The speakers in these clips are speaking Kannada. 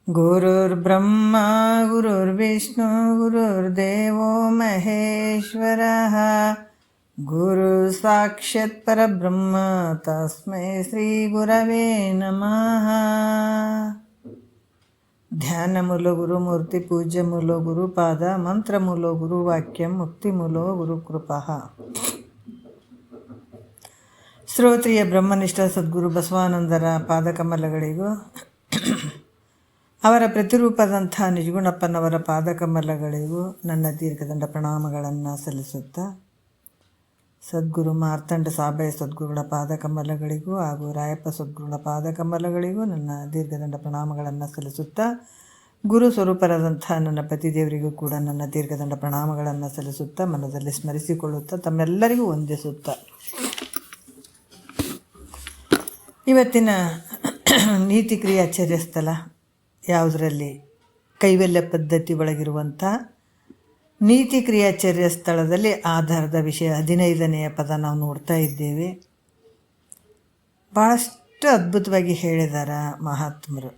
ಗುರುರ್ಬ್ರಹ್ಮ ಗುರುರ್ವಿಷ್ಣು ಗುರುರ್ದೇವೋ ಮಹೇಶ್ವರಃ ಗುರು ಸಾಕ್ಷಾತ್ ಪರಬ್ರಹ್ಮ ತಸ್ಮೈ ಶ್ರೀ ಗುರವೇ ನಮಃ. ಧ್ಯಾನ ಮೂಲ ಗುರುಮೂರ್ತಿ, ಪೂಜ್ಯ ಮೂಲ ಗುರುಪಾದ, ಮಂತ್ರ ಮೂಲ ಗುರುವಾಕ್ಯ, ಮುಕ್ತಿ ಮೂಲ ಗುರುಕೃಪಃ. ಶ್ರೋತ್ರಿಯ ಬ್ರಹ್ಮನಿಷ್ಠ ಸದ್ಗುರು ಬಸವಾನಂದರ ಪಾದಕಮಲಗಳಿಗೂ ಅವರ ಪ್ರತಿರೂಪದಂಥ ನಿಜಗುಣಪ್ಪನವರ ಪಾದಕಮಲಗಳಿಗೂ ನನ್ನ ದೀರ್ಘದಂಡ ಪ್ರಣಾಮಗಳನ್ನು ಸಲ್ಲಿಸುತ್ತಾ, ಸದ್ಗುರು ಮಾರ್ತಂಡ ಸಾಬಯ್ಯ ಸದ್ಗುರುಗಳ ಪಾದಕಮಲಗಳಿಗೂ ಹಾಗೂ ರಾಯಪ್ಪ ಸದ್ಗುರುಗಳ ಪಾದಕಮಲಗಳಿಗೂ ನನ್ನ ದೀರ್ಘದಂಡ ಪ್ರಣಾಮಗಳನ್ನು ಸಲ್ಲಿಸುತ್ತಾ, ಗುರು ಸ್ವರೂಪರಾದಂಥ ನನ್ನ ಪತಿದೇವರಿಗೂ ಕೂಡ ನನ್ನ ದೀರ್ಘದಂಡ ಪ್ರಣಾಮಗಳನ್ನು ಸಲ್ಲಿಸುತ್ತಾ, ಮನದಲ್ಲಿ ಸ್ಮರಿಸಿಕೊಳ್ಳುತ್ತಾ, ತಮ್ಮೆಲ್ಲರಿಗೂ ವಂದಿಸುತ್ತಾ, ಇವತ್ತಿನ ನೀತಿ ಕ್ರಿಯಾಚರ್ಯ ಸ್ಥಳ ಯಾವುದರಲ್ಲಿ ಕೈವಲ್ಯ ಪದ್ಧತಿ ಒಳಗಿರುವಂಥ ನೀತಿ ಕ್ರಿಯಾಚರ್ಯ ಸ್ಥಳದಲ್ಲಿ ಆಧಾರದ ವಿಷಯ 15ನೆಯ ಪದ ನಾವು ನೋಡ್ತಾ ಇದ್ದೇವೆ. ಭಾಳಷ್ಟು ಅದ್ಭುತವಾಗಿ ಹೇಳಿದ್ದಾರೆ ಮಹಾತ್ಮರು.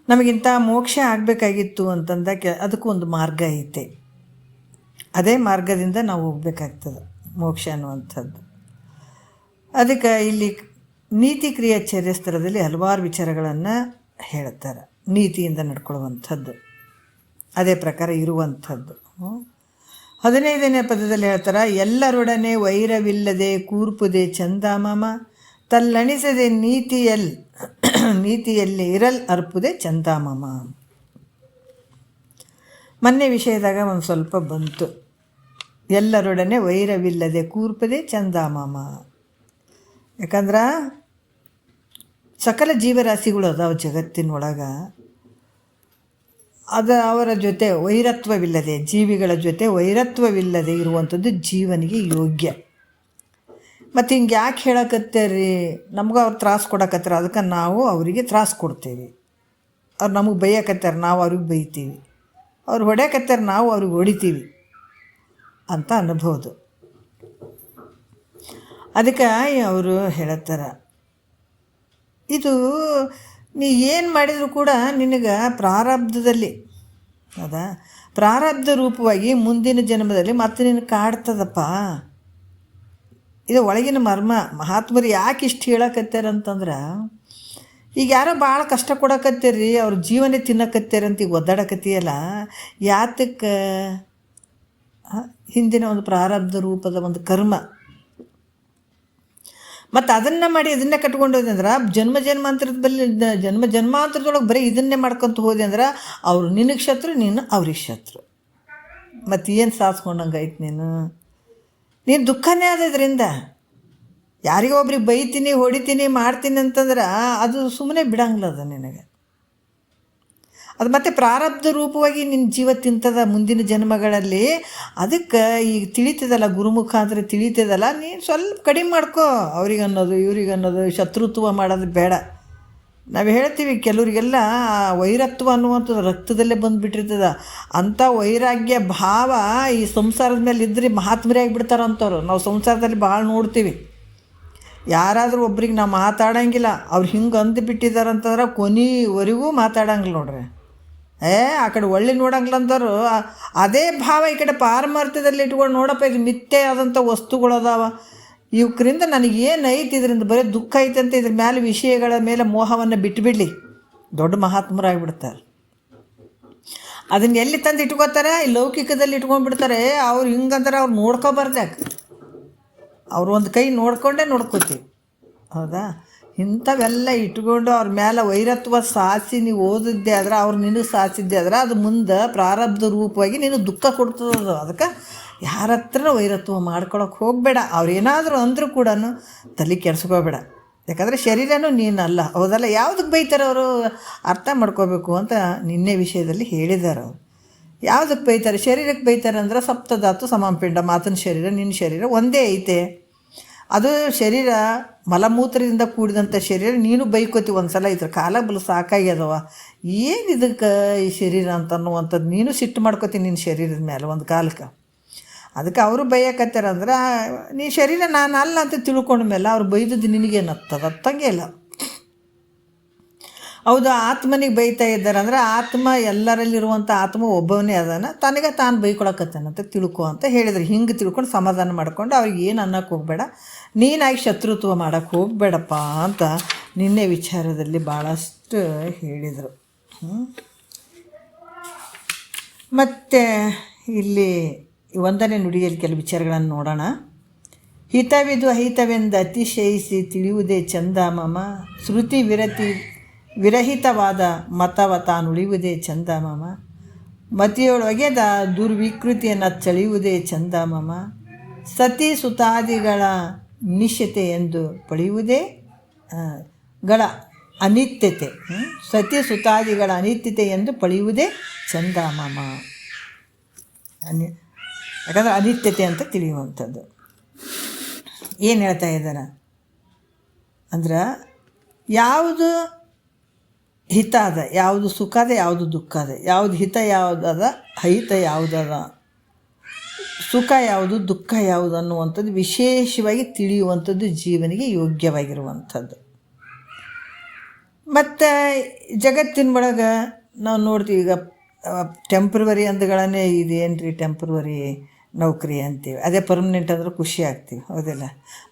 ನಮಗಿಂತ ಮೋಕ್ಷ ಆಗಬೇಕಾಗಿತ್ತು ಅಂತಂದಾಗ ಅದಕ್ಕೂ ಒಂದು ಮಾರ್ಗ ಐತೆ. ಅದೇ ಮಾರ್ಗದಿಂದ ನಾವು ಹೋಗ್ಬೇಕಾಗ್ತದೆ ಮೋಕ್ಷ ಅನ್ನುವಂಥದ್ದು. ಅದಕ್ಕೆ ಇಲ್ಲಿ ನೀತಿ ಕ್ರಿಯಾಚರ್ಯ ಸ್ಥಳದಲ್ಲಿ ಹಲವಾರು ವಿಚಾರಗಳನ್ನು ಹೇಳ್ತಾರೆ. ನೀತಿಯಿಂದ ನಡ್ಕೊಳ್ಳುವಂಥದ್ದು, ಅದೇ ಪ್ರಕಾರ ಇರುವಂಥದ್ದು. 15ನೇ ಪದದಲ್ಲಿ ಹೇಳ್ತಾರೆ, ಎಲ್ಲರೊಡನೆ ವೈರವಿಲ್ಲದೆ ಕೂರ್ಪುದೆ ಚಂದಾಮಮ ತಲ್ಲಣಿಸದೆ ನೀತಿಯಲ್ಲಿ ಇರಲ್ ಅರ್ಪುದೆ ಚಂದಾಮಮ. ಮೊನ್ನೆ ವಿಷಯದಾಗ ಒಂದು ಸ್ವಲ್ಪ ಬಂತು. ಎಲ್ಲರೊಡನೆ ವೈರವಿಲ್ಲದೆ ಕೂರ್ಪದೆ ಚಂದಾಮಮ. ಯಾಕಂದ್ರೆ ಸಕಲ ಜೀವರಾಶಿಗಳು ಅದಾವ ಜಗತ್ತಿನೊಳಗೆ. ಅವರ ಜೊತೆ ವೈರತ್ವವಿಲ್ಲದೆ, ಜೀವಿಗಳ ಜೊತೆ ವೈರತ್ವವಿಲ್ಲದೆ ಇರುವಂಥದ್ದು ಜೀವನಿಗೆ ಯೋಗ್ಯ. ಮತ್ತು ಹಿಂಗೆ ಯಾಕೆ ಹೇಳಕತ್ತೇರಿ, ನಮ್ಗೆ ಅವ್ರು ತ್ರಾಸು ಕೊಡಕತ್ತಾರ, ಅದಕ್ಕೆ ನಾವು ಅವರಿಗೆ ತ್ರಾಸು ಕೊಡ್ತೇವೆ. ಅವ್ರು ನಮಗೆ ಬೈಯಕತ್ತಾರೆ, ನಾವು ಅವ್ರಿಗೆ ಬೈತೀವಿ. ಅವ್ರು ಹೊಡ್ಯಾಕತ್ತಾರೆ, ನಾವು ಅವ್ರಿಗೆ ಹೊಡಿತೀವಿ ಅಂತ ಅನ್ಬೋದು. ಅದಕ್ಕೆ ಅವರು ಹೇಳತ್ತಾರೆ, ಇದು ನೀ ಏನು ಮಾಡಿದರೂ ಕೂಡ ನಿನಗೆ ಪ್ರಾರಬ್ಧದಲ್ಲಿ ಪ್ರಾರಬ್ಧ ರೂಪವಾಗಿ ಮುಂದಿನ ಜನ್ಮದಲ್ಲಿ ಮತ್ತೆ ನಿನಗೆ ಕಾಡ್ತದಪ್ಪ. ಇದು ಒಳಗಿನ ಮರ್ಮ. ಮಹಾತ್ಮರು ಯಾಕೆ ಇಷ್ಟು ಹೇಳಕತ್ತಾರಂತಂದ್ರೆ, ಈಗ ಯಾರೋ ಭಾಳ ಕಷ್ಟ ಕೊಡಕತ್ತೀರಿ, ಅವ್ರ ಜೀವನೇ ತಿನ್ನಕತ್ತೀರಂತ ಈಗ ಒದ್ದಾಡಕತ್ತೀಯಲ್ಲ, ಯಾತಕ್ಕೆ? ಹಿಂದಿನ ಒಂದು ಪ್ರಾರಬ್ಧ ರೂಪದ ಒಂದು ಕರ್ಮ, ಮತ್ತು ಅದನ್ನು ಮಾಡಿ ಅದನ್ನೇ ಕಟ್ಕೊಂಡು ಹೋದೆ ಅಂದ್ರೆ ಜನ್ಮಾಂತರದೊಳಗೆ ಬರೀ ಇದನ್ನೇ ಮಾಡ್ಕೊತ ಹೋದೆ ಅಂದ್ರೆ ಅವರು ನಿನಗೆ ಶತ್ರು, ನೀನು ಅವ್ರಿಗೆ ಶತ್ರು. ಮತ್ತು ಏನು ಸಾಧಿಸ್ಕೊಂಡಂಗೆ ಆಯ್ತು ನೀನು ದುಃಖನೇ ಆದ ಇದರಿಂದ. ಯಾರಿಗೋ ಒಬ್ರಿಗೆ ಬೈತೀನಿ, ಹೊಡಿತೀನಿ, ಮಾಡ್ತೀನಿ ಅಂತಂದ್ರೆ ಅದು ಸುಮ್ಮನೆ ಬಿಡಂಗಿಲ್ಲ ಅದು ನಿನಗೆ. ಅದು ಮತ್ತೆ ಪ್ರಾರಬ್ಧ ರೂಪವಾಗಿ ನಿನ್ನ ಜೀವ ತಿಂತದ ಮುಂದಿನ ಜನ್ಮಗಳಲ್ಲಿ. ಅದಕ್ಕೆ ಈಗ ತಿಳಿತದಲ್ಲ, ಗುರುಮುಖಾಂತರ ತಿಳಿತದಲ್ಲ, ನೀನು ಸ್ವಲ್ಪ ಕಡಿಮೆ ಮಾಡ್ಕೋ. ಅವ್ರಿಗನ್ನೋದು ಇವ್ರಿಗನ್ನೋದು ಶತ್ರುತ್ವ ಮಾಡೋದು ಬೇಡ. ನಾವು ಹೇಳ್ತೀವಿ ಕೆಲವರಿಗೆಲ್ಲ ವೈರತ್ವ ಅನ್ನುವಂಥದ್ದು ರಕ್ತದಲ್ಲೇ ಬಂದುಬಿಟ್ಟಿರ್ತದ. ಅಂಥ ವೈರಾಗ್ಯ ಭಾವ ಈ ಸಂಸಾರದ ಮೇಲೆ ಇದ್ದರೆ ಮಹಾತ್ಮರೇ ಆಗಿಬಿಡ್ತಾರಂಥವ್ರು. ನಾವು ಸಂಸಾರದಲ್ಲಿ ಭಾಳ ನೋಡ್ತೀವಿ. ಯಾರಾದರೂ ಒಬ್ರಿಗೆ ನಾವು ಮಾತಾಡೋಂಗಿಲ್ಲ, ಅವ್ರು ಹಿಂಗೆ ಅಂದುಬಿಟ್ಟಿದಾರಂತಂದ್ರೆ ಕೊನೆವರೆಗೂ ಮಾತಾಡೋಂಗಿಲ್ಲ ನೋಡ್ರಿ. ಆ ಕಡೆ ಒಳ್ಳೆ ನೋಡಂಗಿಲ್ಲ ಅಂತವ್ರು ಅದೇ ಭಾವ ಈ ಕಡೆ ಪಾರಮಾರ್ಥದಲ್ಲಿ ಇಟ್ಕೊಂಡು, ನೋಡಪ್ಪ ಇದು ಮಿಥ್ಯೆ ಆದಂಥ ವಸ್ತುಗಳದಾವ, ಇವಕ್ರಿಂದ ನನಗೇನು ಐತಿ, ಇದರಿಂದ ಬರೀ ದುಃಖ ಐತೆ ಅಂತ ಇದ್ರ ಮೇಲೆ ವಿಷಯಗಳ ಮೇಲೆ ಮೋಹವನ್ನು ಬಿಟ್ಟುಬಿಡಲಿ, ದೊಡ್ಡ ಮಹಾತ್ಮರಾಗಿಬಿಡ್ತಾರೆ. ಅದನ್ನ ಎಲ್ಲಿ ತಂದು ಇಟ್ಕೋತಾರೆ? ಈ ಲೌಕಿಕದಲ್ಲಿ ಇಟ್ಕೊಂಡ್ಬಿಡ್ತಾರೆ. ಅವ್ರು ಹಿಂಗಂತಾರೆ, ಅವ್ರು ನೋಡ್ಕೊಬಾರ್ದಾಕೆ, ಅವ್ರು ಒಂದು ಕೈ ನೋಡ್ಕೋತೀವಿ. ಹೌದಾ? ಇಂಥವೆಲ್ಲ ಇಟ್ಕೊಂಡು ಅವ್ರ ಮೇಲೆ ವೈರತ್ವ ಸಾಧಿಸಿ ನೀವು ಓದಿದ್ದೆ ಆದ್ರೆ, ಅವ್ರು ನಿನಗೆ ಸಾಧಿಸಿದ್ದೆ ಆದ್ರೆ, ಅದು ಮುಂದೆ ಪ್ರಾರಬ್ಧ ರೂಪವಾಗಿ ನೀನು ದುಃಖ ಕೊಡ್ತದದು. ಅದಕ್ಕೆ ಯಾರ ಹತ್ರ ವೈರತ್ವ ಮಾಡ್ಕೊಳಕ್ಕೆ ಹೋಗಬೇಡ. ಅವ್ರೇನಾದರೂ ಅಂದರೂ ಕೂಡ ತಲೆ ಕೆಡ್ಸ್ಕೋಬೇಡ. ಯಾಕಂದರೆ ಶರೀರನೂ ನೀನಲ್ಲ, ಹೌದಲ್ಲ? ಯಾವುದಕ್ಕೆ ಬೈತಾರೆ ಅವರು ಅರ್ಥ ಮಾಡ್ಕೋಬೇಕು ಅಂತ ನಿನ್ನೆ ವಿಷಯದಲ್ಲಿ ಹೇಳಿದ್ದಾರೆ. ಅವರು ಯಾವುದಕ್ಕೆ ಬೈತಾರೆ? ಶರೀರಕ್ಕೆ ಬೈತಾರೆ ಅಂದ್ರೆ ಸಪ್ತಧಾತು ಸಮಾಂಪಿಂಡ, ಮಾತನ ಶರೀರ ನಿನ್ನ ಶರೀರ ಒಂದೇ ಐತೆ. ಅದು ಶರೀರ ಮಲಮೂತ್ರದಿಂದ ಕೂಡಿದಂಥ ಶರೀರ. ನೀನು ಬೈಕೋತಿ ಒಂದು ಸಲ ಇದ್ರ ಕಾಲ ಬಲು ಸಾಕಾಗ್ಯದವ, ಏನು ಇದಕ್ಕೆ ಈ ಶರೀರ ಅಂತ ಅನ್ನುವಂಥದ್ದು ನೀನು ಸಿಟ್ಟು ಮಾಡ್ಕೋತೀನಿ ನಿನ್ನ ಶರೀರದ ಮೇಲೆ ಒಂದು ಕಾಲಕ್ಕೆ. ಅದಕ್ಕೆ ಅವರು ಬೈಯಕತ್ತಾರ ಅಂದ್ರೆ ನೀ ಶರೀರ ನಾನು ಅಲ್ಲ ಅಂತ ತಿಳ್ಕೊಂಡ ಮೇಲೆ ಅವ್ರು ಬೈದದ್ದು ನಿನಗೇನು ಹತ್ತಂಗೆ ಇಲ್ಲ. ಹೌದು, ಆತ್ಮನಿಗೆ ಬೈತಾ ಇದ್ದಾರೆ ಅಂದರೆ ಆತ್ಮ ಎಲ್ಲರಲ್ಲಿರುವಂಥ ಆತ್ಮ ಒಬ್ಬವನೇ ಅದಾನ, ತನಗೆ ತಾನು ಬೈಕೊಳಕತ್ತಾನಂತ ತಿಳ್ಕೊ ಅಂತ ಹೇಳಿದ್ರು. ಹಿಂಗೆ ತಿಳ್ಕೊಂಡು ಸಮಾಧಾನ ಮಾಡ್ಕೊಂಡು ಅವ್ರಿಗೆ ಏನು ಅನ್ನೋಕ್ಕೆ ಹೋಗಬೇಡ, ನೀನಾಗಿ ಶತ್ರುತ್ವ ಮಾಡೋಕ್ಕೆ ಹೋಗಬೇಡಪ್ಪ ಅಂತ ನಿನ್ನೆ ವಿಚಾರದಲ್ಲಿ ಭಾಳಷ್ಟು ಹೇಳಿದರು. ಮತ್ತು ಇಲ್ಲಿ ಒಂದನೇ ನುಡಿಯಲ್ಲಿ ಕೆಲವು ವಿಚಾರಗಳನ್ನು ನೋಡೋಣ. ಹಿತವಿದು ಅಹಿತವೆಂದು ಅತಿಶಯಿಸಿ ತಿಳಿಯುವುದೇ ಚಂದ ಮಮ, ಶ್ರುತಿ ವಿರಹಿತವಾದ ಮತವ ತಾನುಳಿಯುವುದೇ ಚಂದ ಮಮ, ಮತಿಯೊಳಗೆದ ದುರ್ವಿಕೃತಿಯನ್ನು ಚಳಿಯುವುದೇ ಚಂದ ಮಮ, ಸತಿ ಸುತಾದಿಗಳ ನಿಶ್ಯತೆ ಎಂದು ಪಡೆಯುವುದೇ ಗಳ ಅನಿತ್ಯತೆ, ಸತಿ ಸುತಾದಿಗಳ ಅನಿತ್ಯತೆ ಎಂದು ಪಡೆಯುವುದೇ ಚಂದ ಮಮ. ಯಾಕಂದರೆ ಅನಿತ್ಯತೆ ಅಂತ ತಿಳಿಯುವಂಥದ್ದು. ಏನು ಹೇಳ್ತಾ ಇದ್ದಾರೆ ಅಂದ್ರೆ ಯಾವುದು ಹಿತ ಅದ, ಯಾವುದು ಸುಖ ಅದ, ಯಾವುದು ದುಃಖ ಅದ, ಯಾವುದು ಹಿತ ಯಾವುದದ, ಅಹಿತ ಯಾವುದದ, ಸುಖ ಯಾವುದು ದುಃಖ ಯಾವುದು ಅನ್ನುವಂಥದ್ದು ವಿಶೇಷವಾಗಿ ತಿಳಿಯುವಂಥದ್ದು ಜೀವನಿಗೆ ಯೋಗ್ಯವಾಗಿರುವಂಥದ್ದು. ಮತ್ತು ಜಗತ್ತಿನ ಒಳಗೆ ನಾವು ನೋಡ್ತೀವಿ, ಈಗ ಟೆಂಪ್ರವರಿ ಅಂದ್ಗಳನ್ನೇ ಇದೇನು ರೀ ಟೆಂಪ್ರವರಿ ನೌಕರಿ ಅಂತೀವಿ, ಅದೇ ಪರ್ಮನೆಂಟ್ ಅಂದ್ರೆ ಖುಷಿ ಆಗ್ತೀವಿ, ಹೌದಿಲ್ಲ?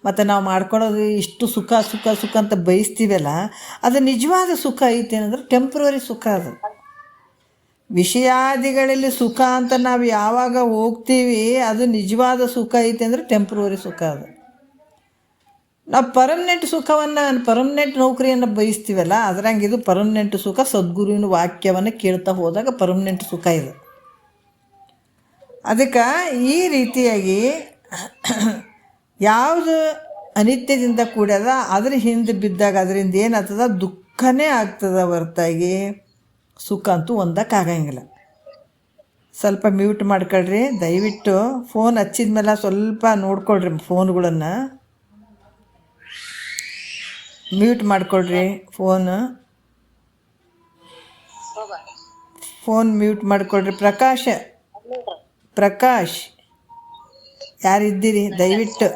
ಮತ್ತು ನಾವು ಮಾಡ್ಕೊಳ್ಳೋದು ಇಷ್ಟು ಸುಖ ಸುಖ ಸುಖ ಅಂತ ಬಯಸ್ತೀವಲ್ಲ, ಅದು ನಿಜವಾದ ಸುಖ ಐತೆ ಅಂದರೆ ಟೆಂಪ್ರವರಿ ಸುಖ. ಅದು ವಿಷಯಾದಿಗಳಲ್ಲಿ ಸುಖ ಅಂತ ನಾವು ಯಾವಾಗ ಹೋಗ್ತೀವಿ ಅದು ನಿಜವಾದ ಸುಖ ಐತೆ ಅಂದರೆ ಟೆಂಪ್ರವರಿ ಸುಖ. ಅದು ನಾವು ಪರ್ಮನೆಂಟ್ ನೌಕರಿಯನ್ನು ಬಯಸ್ತೀವಲ್ಲ, ಅದ್ರಂಗೆ ಇದು ಪರ್ಮನೆಂಟ್ ಸುಖ. ಸದ್ಗುರುವಿನ ವಾಕ್ಯವನ್ನು ಕೇಳ್ತಾ ಹೋದಾಗ ಪರ್ಮನೆಂಟ್ ಸುಖ ಇದು. ಅದಕ್ಕೆ ಈ ರೀತಿಯಾಗಿ ಯಾವುದು ಅನಿತ್ಯದಿಂದ ಕೂಡ್ಯದ ಅದ್ರ ಹಿಂದೆ ಬಿದ್ದಾಗ ಅದರಿಂದ ಏನಾಗ್ತದ, ದುಃಖನೇ ಆಗ್ತದ ಹೊರತಾಗಿ ಸುಖ ಅಂತೂ ಹೊಂದಕ್ಕಾಗಂಗಿಲ್ಲ. ಸ್ವಲ್ಪ ಮ್ಯೂಟ್ ಮಾಡ್ಕೊಳ್ರಿ ದಯವಿಟ್ಟು. ಫೋನ್ ಹಚ್ಚಿದ ಮೇಲೆ ಸ್ವಲ್ಪ ನೋಡ್ಕೊಳ್ರಿ, ಫೋನ್ಗಳನ್ನು ಮ್ಯೂಟ್ ಮಾಡ್ಕೊಳ್ರಿ. ಫೋನ್ ಮ್ಯೂಟ್ ಮಾಡ್ಕೊಳ್ರಿ. ಪ್ರಕಾಶ್ ಯಾರಿದ್ದೀರಿ ದಯವಿಟ್ಟು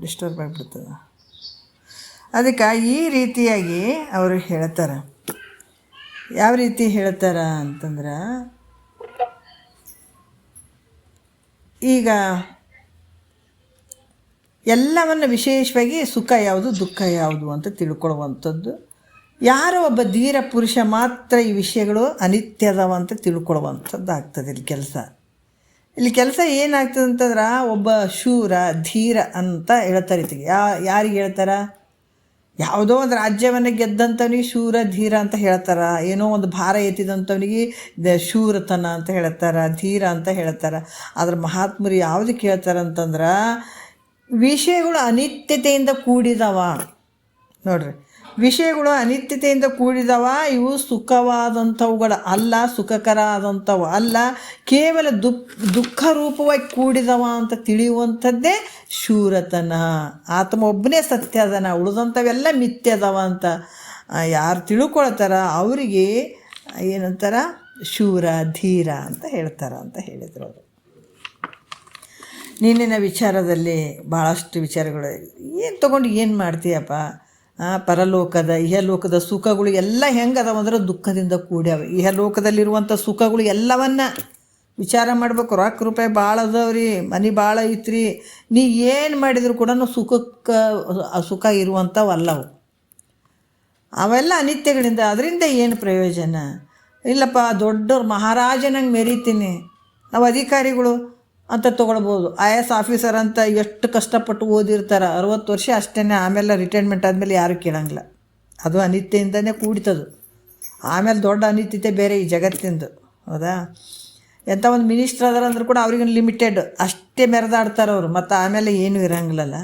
ಡಿಸ್ಟರ್ಬ್ ಆಗಿಬಿಡ್ತದೆ. ಅದಕ್ಕೆ ಈ ರೀತಿಯಾಗಿ ಅವರು ಹೇಳ್ತಾರೆ. ಯಾವ ರೀತಿ ಹೇಳ್ತಾರೆ ಅಂತಂದ್ರೆ, ಈಗ ಎಲ್ಲವನ್ನು ವಿಶೇಷವಾಗಿ ಸುಖ ಯಾವುದು ದುಃಖ ಯಾವುದು ಅಂತ ತಿಳ್ಕೊಳ್ಳುವಂಥದ್ದು ಯಾರೋ ಒಬ್ಬ ಧೀರ ಪುರುಷ ಮಾತ್ರ ಈ ವಿಷಯಗಳು ಅನಿತ್ಯದವ ಅಂತ ತಿಳ್ಕೊಳ್ಳುವಂಥದ್ದು ಆಗ್ತದೆ. ಇಲ್ಲಿ ಕೆಲಸ ಏನಾಗ್ತದೆ ಅಂತಂದ್ರೆ, ಒಬ್ಬ ಶೂರ ಧೀರ ಅಂತ ಹೇಳ್ತಾರೆ. ಇದಕ್ಕೆ ಯಾರಿಗೆ ಹೇಳ್ತಾರೆ? ಯಾವುದೋ ಒಂದು ರಾಜ್ಯವನ್ನು ಗೆದ್ದಂಥವನಿಗೆ ಶೂರ ಧೀರ ಅಂತ ಹೇಳ್ತಾರೆ. ಏನೋ ಒಂದು ಭಾರ ಎತ್ತಿದಂಥವನಿಗೆ ಶೂರತನ ಅಂತ ಹೇಳ್ತಾರೆ, ಧೀರ ಅಂತ ಹೇಳ್ತಾರೆ. ಆದ್ರೆ ಮಹಾತ್ಮರು ಯಾವುದಕ್ಕೆ ಹೇಳ್ತಾರೆ ಅಂತಂದ್ರೆ, ವಿಷಯಗಳು ಅನಿತ್ಯತೆಯಿಂದ ಕೂಡಿದವ. ನೋಡ್ರಿ, ವಿಷಯಗಳು ಅನಿತ್ಯತೆಯಿಂದ ಕೂಡಿದವ, ಇವು ಸುಖವಾದಂಥವುಗಳ ಅಲ್ಲ, ಸುಖಕರ ಆದಂಥವು ಅಲ್ಲ, ಕೇವಲ ದುಃಖ ರೂಪವಾಗಿ ಕೂಡಿದವ ಅಂತ ತಿಳಿಯುವಂಥದ್ದೇ ಶೂರತನ. ಆತ್ಮ ಒಬ್ಬನೇ ಸತ್ಯ ಅದನ, ಉಳಿದಂಥವೆಲ್ಲ ಮಿಥ್ಯದವ ಅಂತ ಯಾರು ತಿಳ್ಕೊಳ್ತಾರ ಅವರಿಗೆ ಏನಂತಾರ, ಶೂರ ಧೀರ ಅಂತ ಹೇಳ್ತಾರ ಅಂತ ಹೇಳಿದರು ಅವರು. ನಿನ್ನಿನ ವಿಚಾರದಲ್ಲಿ ಭಾಳಷ್ಟು ವಿಚಾರಗಳು ಏನು ತೊಗೊಂಡು ಏನು ಮಾಡ್ತೀಯಪ್ಪ? ಪರಲೋಕದ ಇಹಲೋಕದ ಸುಖಗಳು ಎಲ್ಲ ಹೆಂಗೆ ಅದಾವ ಅಂದ್ರೆ ದುಃಖದಿಂದ ಕೂಡ್ಯಾವ. ಇಹಲೋಕದಲ್ಲಿರುವಂಥ ಸುಖಗಳು ಎಲ್ಲವನ್ನ ವಿಚಾರ ಮಾಡ್ಬೇಕು. ರೊಕ್ಕ ರೂಪಾಯಿ ಭಾಳ ಅದಾವ್ರಿ, ಮನೆ ಭಾಳ ಐತ್ರಿ, ನೀ ಏನು ಮಾಡಿದ್ರು ಕೂಡ ಸುಖ ಇರುವಂಥವಲ್ಲವು. ಅವೆಲ್ಲ ಅನಿತ್ಯಗಳಿಂದ, ಅದರಿಂದ ಏನು ಪ್ರಯೋಜನ ಇಲ್ಲಪ್ಪ. ದೊಡ್ಡವ್ರು ಮಹಾರಾಜನಂಗೆ ಮೆರೀತೀನಿ ನಾವು ಅಧಿಕಾರಿಗಳು ಅಂತ ತೊಗೊಳ್ಬೋದು. IAS ಆಫೀಸರ್ ಅಂತ ಎಷ್ಟು ಕಷ್ಟಪಟ್ಟು ಓದಿರ್ತಾರೆ, 60 ವರ್ಷ ಅಷ್ಟೇ. ಆಮೇಲೆ ರಿಟೈರ್ಮೆಂಟ್ ಆದಮೇಲೆ ಯಾರೂ ಕೇಳಂಗಿಲ್ಲ. ಅದು ಅನಿತ್ಯದಿಂದನೇ ಕೂಡಿತದು. ಆಮೇಲೆ ದೊಡ್ಡ ಅನಿತ್ಯತೆ ಬೇರೆ ಈ ಜಗತ್ತಿಂದು, ಹೌದಾ? ಎಂಥ ಒಂದು ಮಿನಿಸ್ಟ್ರ್ ಅದಾರ ಅಂದ್ರೂ ಕೂಡ ಅವ್ರಿಗೆ ಲಿಮಿಟೆಡ್ ಅಷ್ಟೇ ಮೆರೆದಾಡ್ತಾರೆ ಅವರು, ಮತ್ತು ಆಮೇಲೆ ಏನೂ ಇರಂಗಿಲ್ಲಲ್ಲ.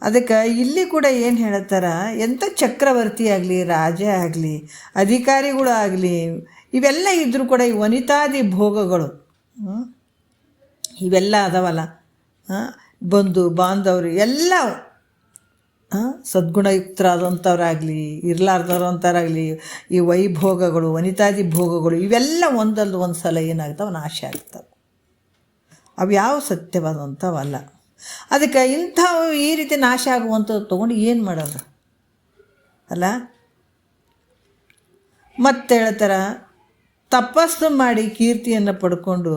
ಅದಕ್ಕೆ ಇಲ್ಲಿ ಕೂಡ ಏನು ಹೇಳ್ತಾರೆ, ಎಂಥ ಚಕ್ರವರ್ತಿ ಆಗಲಿ, ರಾಜ ಆಗಲಿ, ಅಧಿಕಾರಿಗಳು ಆಗಲಿ, ಇವೆಲ್ಲ ಇದ್ದರೂ ಕೂಡ ಈ ವನಿತಾದಿ ಭೋಗಗಳು ಇವೆಲ್ಲ ಅದಾವಲ್ಲ, ಬಂಧು ಬಾಂಧವರು ಎಲ್ಲ ಸದ್ಗುಣಯುಕ್ತರಾದಂಥವ್ರಾಗಲಿ ಇರಲಾರ್ದವ್ರಂಥವ್ರಾಗಲಿ ಈ ವೈಭೋಗಗಳು ವನಿತಾದಿ ಭೋಗಗಳು ಇವೆಲ್ಲ ಒಂದಲ್ಲ ಒಂದು ಸಲ ಏನಾಗ್ತಾವೆ, ನಾಶ ಆಗ್ತವೆ. ಅವು ಯಾವ ಸತ್ಯವಾದಂಥವಲ್ಲ. ಅದಕ್ಕೆ ಇಂಥವು ಈ ರೀತಿ ನಾಶ ಆಗುವಂಥದ್ದು ತೊಗೊಂಡು ಏನು ಮಾಡೋದು ಅಲ್ಲ. ಮತ್ತೆ ಹೇಳ್ತಾರೆ, ತಪಸ್ಸು ಮಾಡಿ ಕೀರ್ತಿಯನ್ನು ಪಡ್ಕೊಂಡು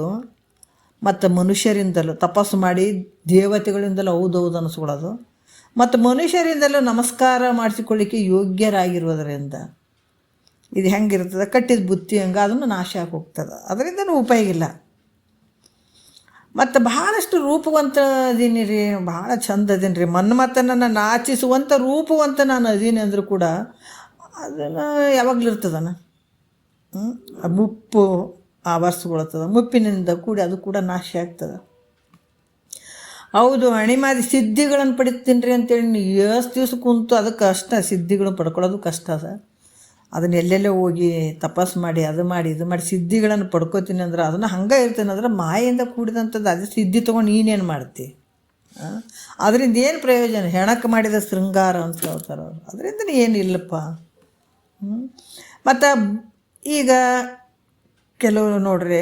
ಮತ್ತು ಮನುಷ್ಯರಿಂದಲೂ ತಪಸ್ಸು ಮಾಡಿ ದೇವತೆಗಳಿಂದಲೂ ಹೌದೌದು ಅನ್ನಿಸ್ಕೊಳ್ಳೋದು, ಮತ್ತು ಮನುಷ್ಯರಿಂದಲೂ ನಮಸ್ಕಾರ ಮಾಡಿಸಿಕೊಳ್ಳಿಕ್ಕೆ ಯೋಗ್ಯರಾಗಿರೋದರಿಂದ ಇದು ಹೆಂಗಿರ್ತದೆ, ಕಟ್ಟಿದ ಬುತ್ತಿ ಹಂಗೆ ಅದನ್ನು ನಾಶ ಆಗಿ ಹೋಗ್ತದೆ, ಅದರಿಂದನೂ ಉಪಯೋಗ ಇಲ್ಲ. ಮತ್ತು ಭಾಳಷ್ಟು ರೂಪವಂತ ಅದೀನಿ ರೀ, ಭಾಳ ಚಂದ ಅದೀನಿ ರೀ, ಮನ್ಮಥನನ್ನು ನಾಚಿಸುವಂಥ ರೂಪವಂತ ನಾನು ಅದೀನಿ ಅಂದರೂ ಕೂಡ ಅದನ್ನು ಯಾವಾಗಲೂ ಇರ್ತದನ ಮುಪ್ಪು ಆವರಿಸ್ಕೊಳ್ತದೆ, ಮುಪ್ಪಿನಿಂದ ಕೂಡಿ ಅದು ಕೂಡ ನಾಶ ಆಗ್ತದೆ. ಹೌದು, ಅಣಿಮಾದಿ ಸಿದ್ಧಿಗಳನ್ನು ಪಡಿತೀನಿ ರೀ ಅಂತೇಳಿ ನೀವು ಎಷ್ಟು ದಿವಸ ಕುಂತು ಅದಕ್ಕೆ ಕಷ್ಟ, ಸಿದ್ಧಿಗಳನ್ನು ಪಡ್ಕೊಳ್ಳೋದು ಕಷ್ಟ ಅದ. ಅದನ್ನು ಎಲ್ಲೆಲ್ಲೋ ಹೋಗಿ ತಪಸ್ಸು ಮಾಡಿ ಅದು ಮಾಡಿ ಇದು ಮಾಡಿ ಸಿದ್ಧಿಗಳನ್ನು ಪಡ್ಕೋತೀನಿ ಅಂದ್ರೆ ಅದನ್ನು ಹಂಗೆ ಇರ್ತೀನಿ ಅಂದ್ರೆ ಮಾಯಿಂದ ಕೂಡಿದಂಥದ್ದು ಅದೇ ಸಿದ್ಧಿ ತೊಗೊಂಡು ನೀನೇನು ಮಾಡ್ತಿ? ಅದರಿಂದ ಏನು ಪ್ರಯೋಜನ? ಹೆಣಕ್ಕೆ ಮಾಡಿದ ಶೃಂಗಾರ ಅಂತ ಹೇಳ್ತಾರೆ ಅವರು, ಅದರಿಂದ ಏನಿಲ್ಲಪ್ಪ. ಮತ್ತು ಈಗ ಕೆಲವರು ನೋಡ್ರಿ,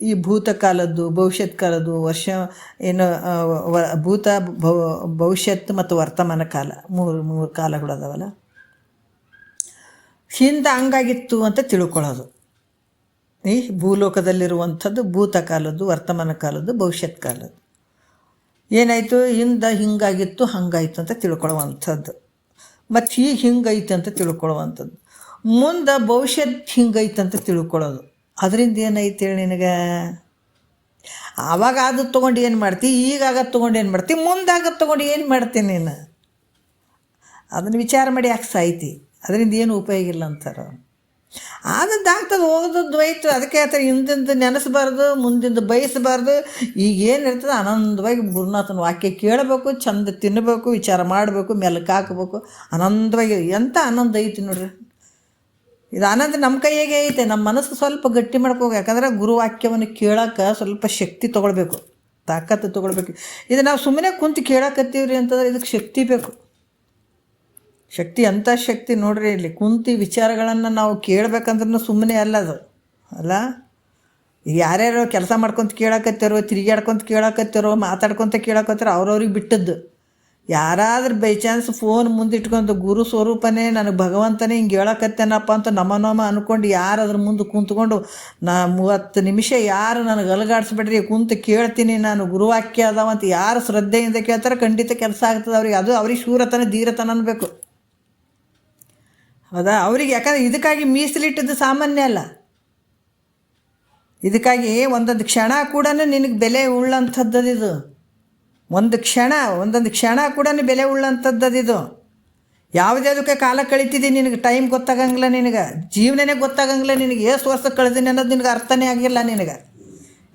ಈ ಭೂತಕಾಲದ್ದು ಭವಿಷ್ಯತ್ ಕಾಲದ್ದು ಏನು ಭವಿಷ್ಯತ್ ಮತ್ತು ವರ್ತಮಾನ ಕಾಲ ಮೂರು ಕಾಲಗಳು ಅದಾವಲ್ಲ, ಹಿಂದೆ ಹಂಗಾಗಿತ್ತು ಅಂತ ತಿಳ್ಕೊಳ್ಳೋದು. ಈ ಭೂಲೋಕದಲ್ಲಿರುವಂಥದ್ದು ಭೂತಕಾಲದ್ದು, ವರ್ತಮಾನ ಕಾಲದ್ದು, ಭವಿಷ್ಯತ್ ಕಾಲದ್ದು. ಏನಾಯಿತು, ಹಿಂದೆ ಹಿಂಗಾಗಿತ್ತು ಹಂಗಾಯಿತು ಅಂತ ತಿಳ್ಕೊಳ್ಳುವಂಥದ್ದು, ಮತ್ತು ಹಿಂಗೈತೆ ಅಂತ ತಿಳ್ಕೊಳ್ಳುವಂಥದ್ದು, ಮುಂದೆ ಭವಿಷ್ಯತ್ ಹಿಂಗೈತೆ ಅಂತ ತಿಳ್ಕೊಳ್ಳೋದು. ಅದರಿಂದ ಏನೈತೆ ಹೇಳಿ ನಿನಗೆ? ಆವಾಗ ಅದು ತೊಗೊಂಡು ಏನು ಮಾಡ್ತೀವಿ, ಈಗ ಆಗದು ತೊಗೊಂಡು ಏನು ಮಾಡ್ತೀವಿ, ಮುಂದೆ ಆಗದು ತೊಗೊಂಡು ಏನು ಮಾಡ್ತೀನಿ ನೀನು? ಅದನ್ನು ವಿಚಾರ ಮಾಡಿ ಯಾಕೆ ಸಾಯ್ತಿ? ಅದರಿಂದ ಏನು ಉಪಯೋಗ ಇಲ್ಲ ಅಂತಾರೆ. ಆದದ್ದಾಗ್ತದೆ, ಹೋಗೋದದ್ದು ಹೋಯ್ತು. ಅದಕ್ಕೆ ಹೇಳ್ತಾರೆ, ಹಿಂದಿಂದ ನೆನೆಸಬಾರ್ದು, ಮುಂದಿಂದ ಬಯಸಬಾರ್ದು. ಈಗೇನು ಇರ್ತದೆ ಆನಂದವಾಗಿ ಗುರುನಾಥನ ವಾಕ್ಯ ಕೇಳಬೇಕು, ಚಂದ ತಿನ್ನಬೇಕು, ವಿಚಾರ ಮಾಡಬೇಕು, ಮೆಲಕ್ಕೆ ಹಾಕಬೇಕು, ಆನಂದವಾಗಿ. ಎಂಥ ಆನಂದ ಐತಿ ನೋಡ್ರಿ. ಇದು ಆನಂದ ನಮ್ಮ ಕೈಯಾಗೆ ಐತೆ. ನಮ್ಮ ಮನಸ್ಸು ಸ್ವಲ್ಪ ಗಟ್ಟಿ ಮಾಡ್ಕೋಬೇಕು. ಯಾಕಂದ್ರೆ ಗುರುವಾಕ್ಯವನ್ನು ಕೇಳೋಕೆ ಸ್ವಲ್ಪ ಶಕ್ತಿ ತೊಗೊಳ್ಬೇಕು, ತಾಕತ್ತು ತೊಗೊಳ್ಬೇಕು. ಇದು ನಾವು ಸುಮ್ಮನೆ ಕುಂತು ಕೇಳಕತ್ತೀವ್ರಿ ಅಂತಂದ್ರೆ ಇದಕ್ಕೆ ಶಕ್ತಿ ಬೇಕು. ಶಕ್ತಿ ಅಂಥ ಶಕ್ತಿ ನೋಡ್ರಿ. ಇಲ್ಲಿ ಕುಂತು ವಿಚಾರಗಳನ್ನು ನಾವು ಕೇಳಬೇಕಂದ್ರೂ ಸುಮ್ಮನೆ ಅಲ್ಲ ಅದು ಅಲ್ಲ. ಈಗ ಯಾರ್ಯಾರೋ ಕೆಲಸ ಮಾಡ್ಕೊತ ಕೇಳಕತ್ತಾರೋ, ತಿರುಗಾಡ್ಕೊತ ಕೇಳಕತ್ತಾರೋ, ಮಾತಾಡ್ಕೊತ ಕೇಳಕತ್ತಾರೋ ಅವ್ರವ್ರಿಗೆ ಬಿಟ್ಟದ್ದು. ಯಾರಾದ್ರೂ ಬೈ ಚಾನ್ಸ್ ಫೋನ್ ಮುಂದಿಟ್ಕೊಂಡು ಗುರು ಸ್ವರೂಪನೇ ನನಗೆ ಭಗವಂತನೇ ಹಿಂಗೆ ಹೇಳಕತ್ತೇನಪ್ಪ ಅಂತ ನಮ್ಮ ಅಂದ್ಕೊಂಡು ಯಾರು ಅದ್ರ ಮುಂದೆ ಕುಂತ್ಕೊಂಡು 30 ನಿಮಿಷ ಯಾರು ನನಗೆ ಅಲಗಾಡಿಸ್ಬಿಡ್ರಿ, ಕುಂತು ಕೇಳ್ತೀನಿ ನಾನು ಗುರುವಾಕ್ಯ ಅದಾವಂತ ಯಾರು ಶ್ರದ್ಧೆಯಿಂದ ಕೇಳ್ತಾರೆ, ಖಂಡಿತ ಕೆಲಸ ಆಗ್ತದೆ ಅವ್ರಿಗೆ. ಅದು ಅವ್ರಿಗೆ ಶೂರತನ ಧೀರತನ ಅನ್ಬೇಕು. ಹೌದಾ? ಅವ್ರಿಗೆ ಯಾಕಂದ್ರೆ ಇದಕ್ಕಾಗಿ ಮೀಸಲಿಟ್ಟಿದ್ದು ಸಾಮಾನ್ಯ ಅಲ್ಲ. ಇದಕ್ಕಾಗಿ ಒಂದೊಂದು ಕ್ಷಣ ಕೂಡ ನಿನಗೆ ಬೆಲೆ ಉಳ್ಳಂಥದ್ದು. ಒಂದೊಂದು ಕ್ಷಣ ಕೂಡ ಬೆಲೆ ಉಳ್ಳಂಥದ್ದು. ಯಾವುದಕ್ಕೆ ಕಾಲ ಕಳೀತಿದ್ದೀನಿ ನಿನಗೆ ಟೈಮ್ ಗೊತ್ತಾಗಂಗಿಲ್ಲ, ನಿನಗೆ ಜೀವನನೇ ಗೊತ್ತಾಗಂಗಿಲ್ಲ, ನಿನಗೆ ಎಷ್ಟು ವರ್ಷ ಕಳೆದೀನಿ ಅನ್ನೋದು ನಿನಗೆ ಅರ್ಥನೇ ಆಗಿಲ್ಲ ನಿನಗೆ.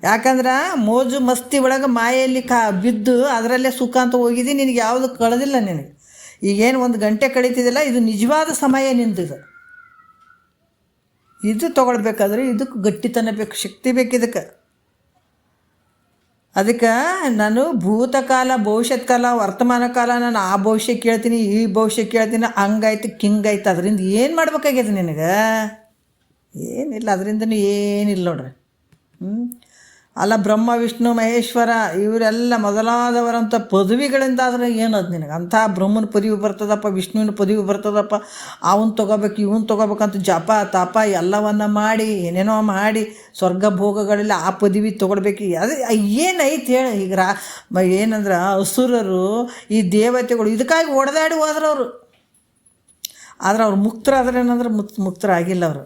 ಯಾಕಂದ್ರೆ ಮೋಜು ಮಸ್ತಿ ಒಳಗೆ ಮಾಯೆಯಲ್ಲಿ ಬಿದ್ದು ಅದರಲ್ಲೇ ಸುಖ ಅಂತ ಹೋಗಿದ್ದು, ನಿನಗೆ ಯಾವುದು ಕಳೆದಿಲ್ಲ ನಿನಗೆ. ಈಗೇನು 1 ಗಂಟೆ ಕಳೀತಿದ್ದಿಲ್ಲ, ಇದು ನಿಜವಾದ ಸಮಯ ನಿಂತಿದೆ. ಇದು ತೊಗೊಳ್ಬೇಕಾದ್ರೆ ಇದಕ್ಕೆ ಗಟ್ಟಿತನ ಬೇಕು, ಶಕ್ತಿ ಬೇಕು ಇದಕ್ಕೆ. ಅದಕ್ಕೆ ನಾನು ಭೂತಕಾಲ ಭವಿಷ್ಯತ್ ಕಾಲ ವರ್ತಮಾನ ಕಾಲ ನಾನು ಆ ಭವಿಷ್ಯ ಕೇಳ್ತೀನಿ, ಈ ಭವಿಷ್ಯ ಕೇಳ್ತೀನಿ, ಹಂಗಾಯ್ತು ಹಿಂಗಾಯ್ತು. ಅದರಿಂದ ಏನು ಮಾಡ್ಬೇಕಾಗ್ಯದ ನಿನಗೆ? ಏನಿಲ್ಲ, ಅದರಿಂದನೂ ಏನಿಲ್ಲ ನೋಡ್ರಿ. ಅಲ್ಲ, ಬ್ರಹ್ಮ ವಿಷ್ಣು ಮಹೇಶ್ವರ ಇವರೆಲ್ಲ ಮೊದಲಾದವರಂಥ ಪದವಿಗಳಿಂದ ಆದರೆ ಏನದು ನಿನಗೆ? ಅಂಥ ಬ್ರಹ್ಮನ ಪದವಿ ಬರ್ತದಪ್ಪ, ವಿಷ್ಣುವಿನ ಪದವಿ ಬರ್ತದಪ್ಪ, ಅವನು ತೊಗೋಬೇಕು ಇವನು ತೊಗೋಬೇಕಂತ ಜಪ ತಪ ಎಲ್ಲವನ್ನ ಮಾಡಿ ಏನೇನೋ ಮಾಡಿ ಸ್ವರ್ಗ ಭೋಗಗಳಲ್ಲಿ ಆ ಪದವಿ ತೊಗೊಳ್ಬೇಕು. ಅದು ಏನೈತೆ ಹೇಳಿ? ಈಗ ಏನಂದ್ರೆ ಅಸುರರು ಈ ದೇವತೆಗಳು ಇದಕ್ಕಾಗಿ ಒಡೆದಾಡಿ ಹೋದ್ರೆ ಅವರು. ಆದ್ರೆ ಅವ್ರು ಮುಕ್ತರಾದ್ರೆ ಏನಂದ್ರೆ ಮುಕ್ತರಾಗಿಲ್ಲ ಅವರು.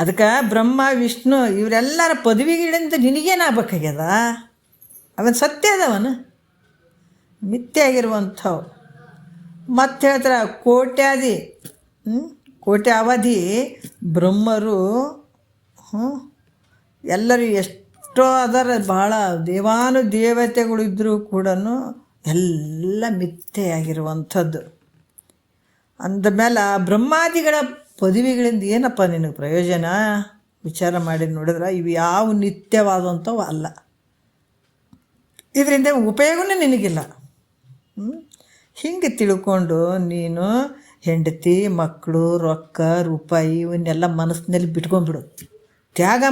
ಅದಕ್ಕೆ ಬ್ರಹ್ಮ ವಿಷ್ಣು ಇವರೆಲ್ಲರ ಪದವಿಗಳಿಂದ ನಿನಗೇನಾಗಬೇಕಾಗ್ಯದ? ಅವನು ಸತ್ಯ ಅದವನು ಮಿಥ್ಯೆ ಆಗಿರುವಂಥವು. ಮತ್ತೆ ಹೇಳ್ತಾರೆ, ಕೋಟ್ಯ ಅವಧಿ ಬ್ರಹ್ಮರು ಎಲ್ಲರೂ ಎಷ್ಟೋ ಅದರ ಭಾಳ ದೇವತೆಗಳು ಇದ್ದರೂ ಕೂಡ ಎಲ್ಲ ಮಿಥ್ಯೆಯಾಗಿರುವಂಥದ್ದು. ಅಂದಮೇಲೆ ಬ್ರಹ್ಮಾದಿಗಳ ಪದವಿಗಳಿಂದ ಏನಪ್ಪ ನಿನಗೆ ಪ್ರಯೋಜನ? ವಿಚಾರ ಮಾಡಿ ನೋಡಿದ್ರೆ ಇವು ಯಾವ ನಿತ್ಯವಾದಂಥವು ಅಲ್ಲ. ಇದರಿಂದ ಉಪಯೋಗವೂ ನಿನಗಿಲ್ಲ. ಹಿಂಗೆ ತಿಳ್ಕೊಂಡು ನೀನು ಹೆಂಡತಿ, ಮಕ್ಕಳು, ರೊಕ್ಕ, ರೂಪಾಯಿ ಇವನ್ನೆಲ್ಲ ಮನಸ್ಸಿನಲ್ಲಿ ಬಿಟ್ಕೊಂಡ್ಬಿಡು. ತ್ಯಾಗ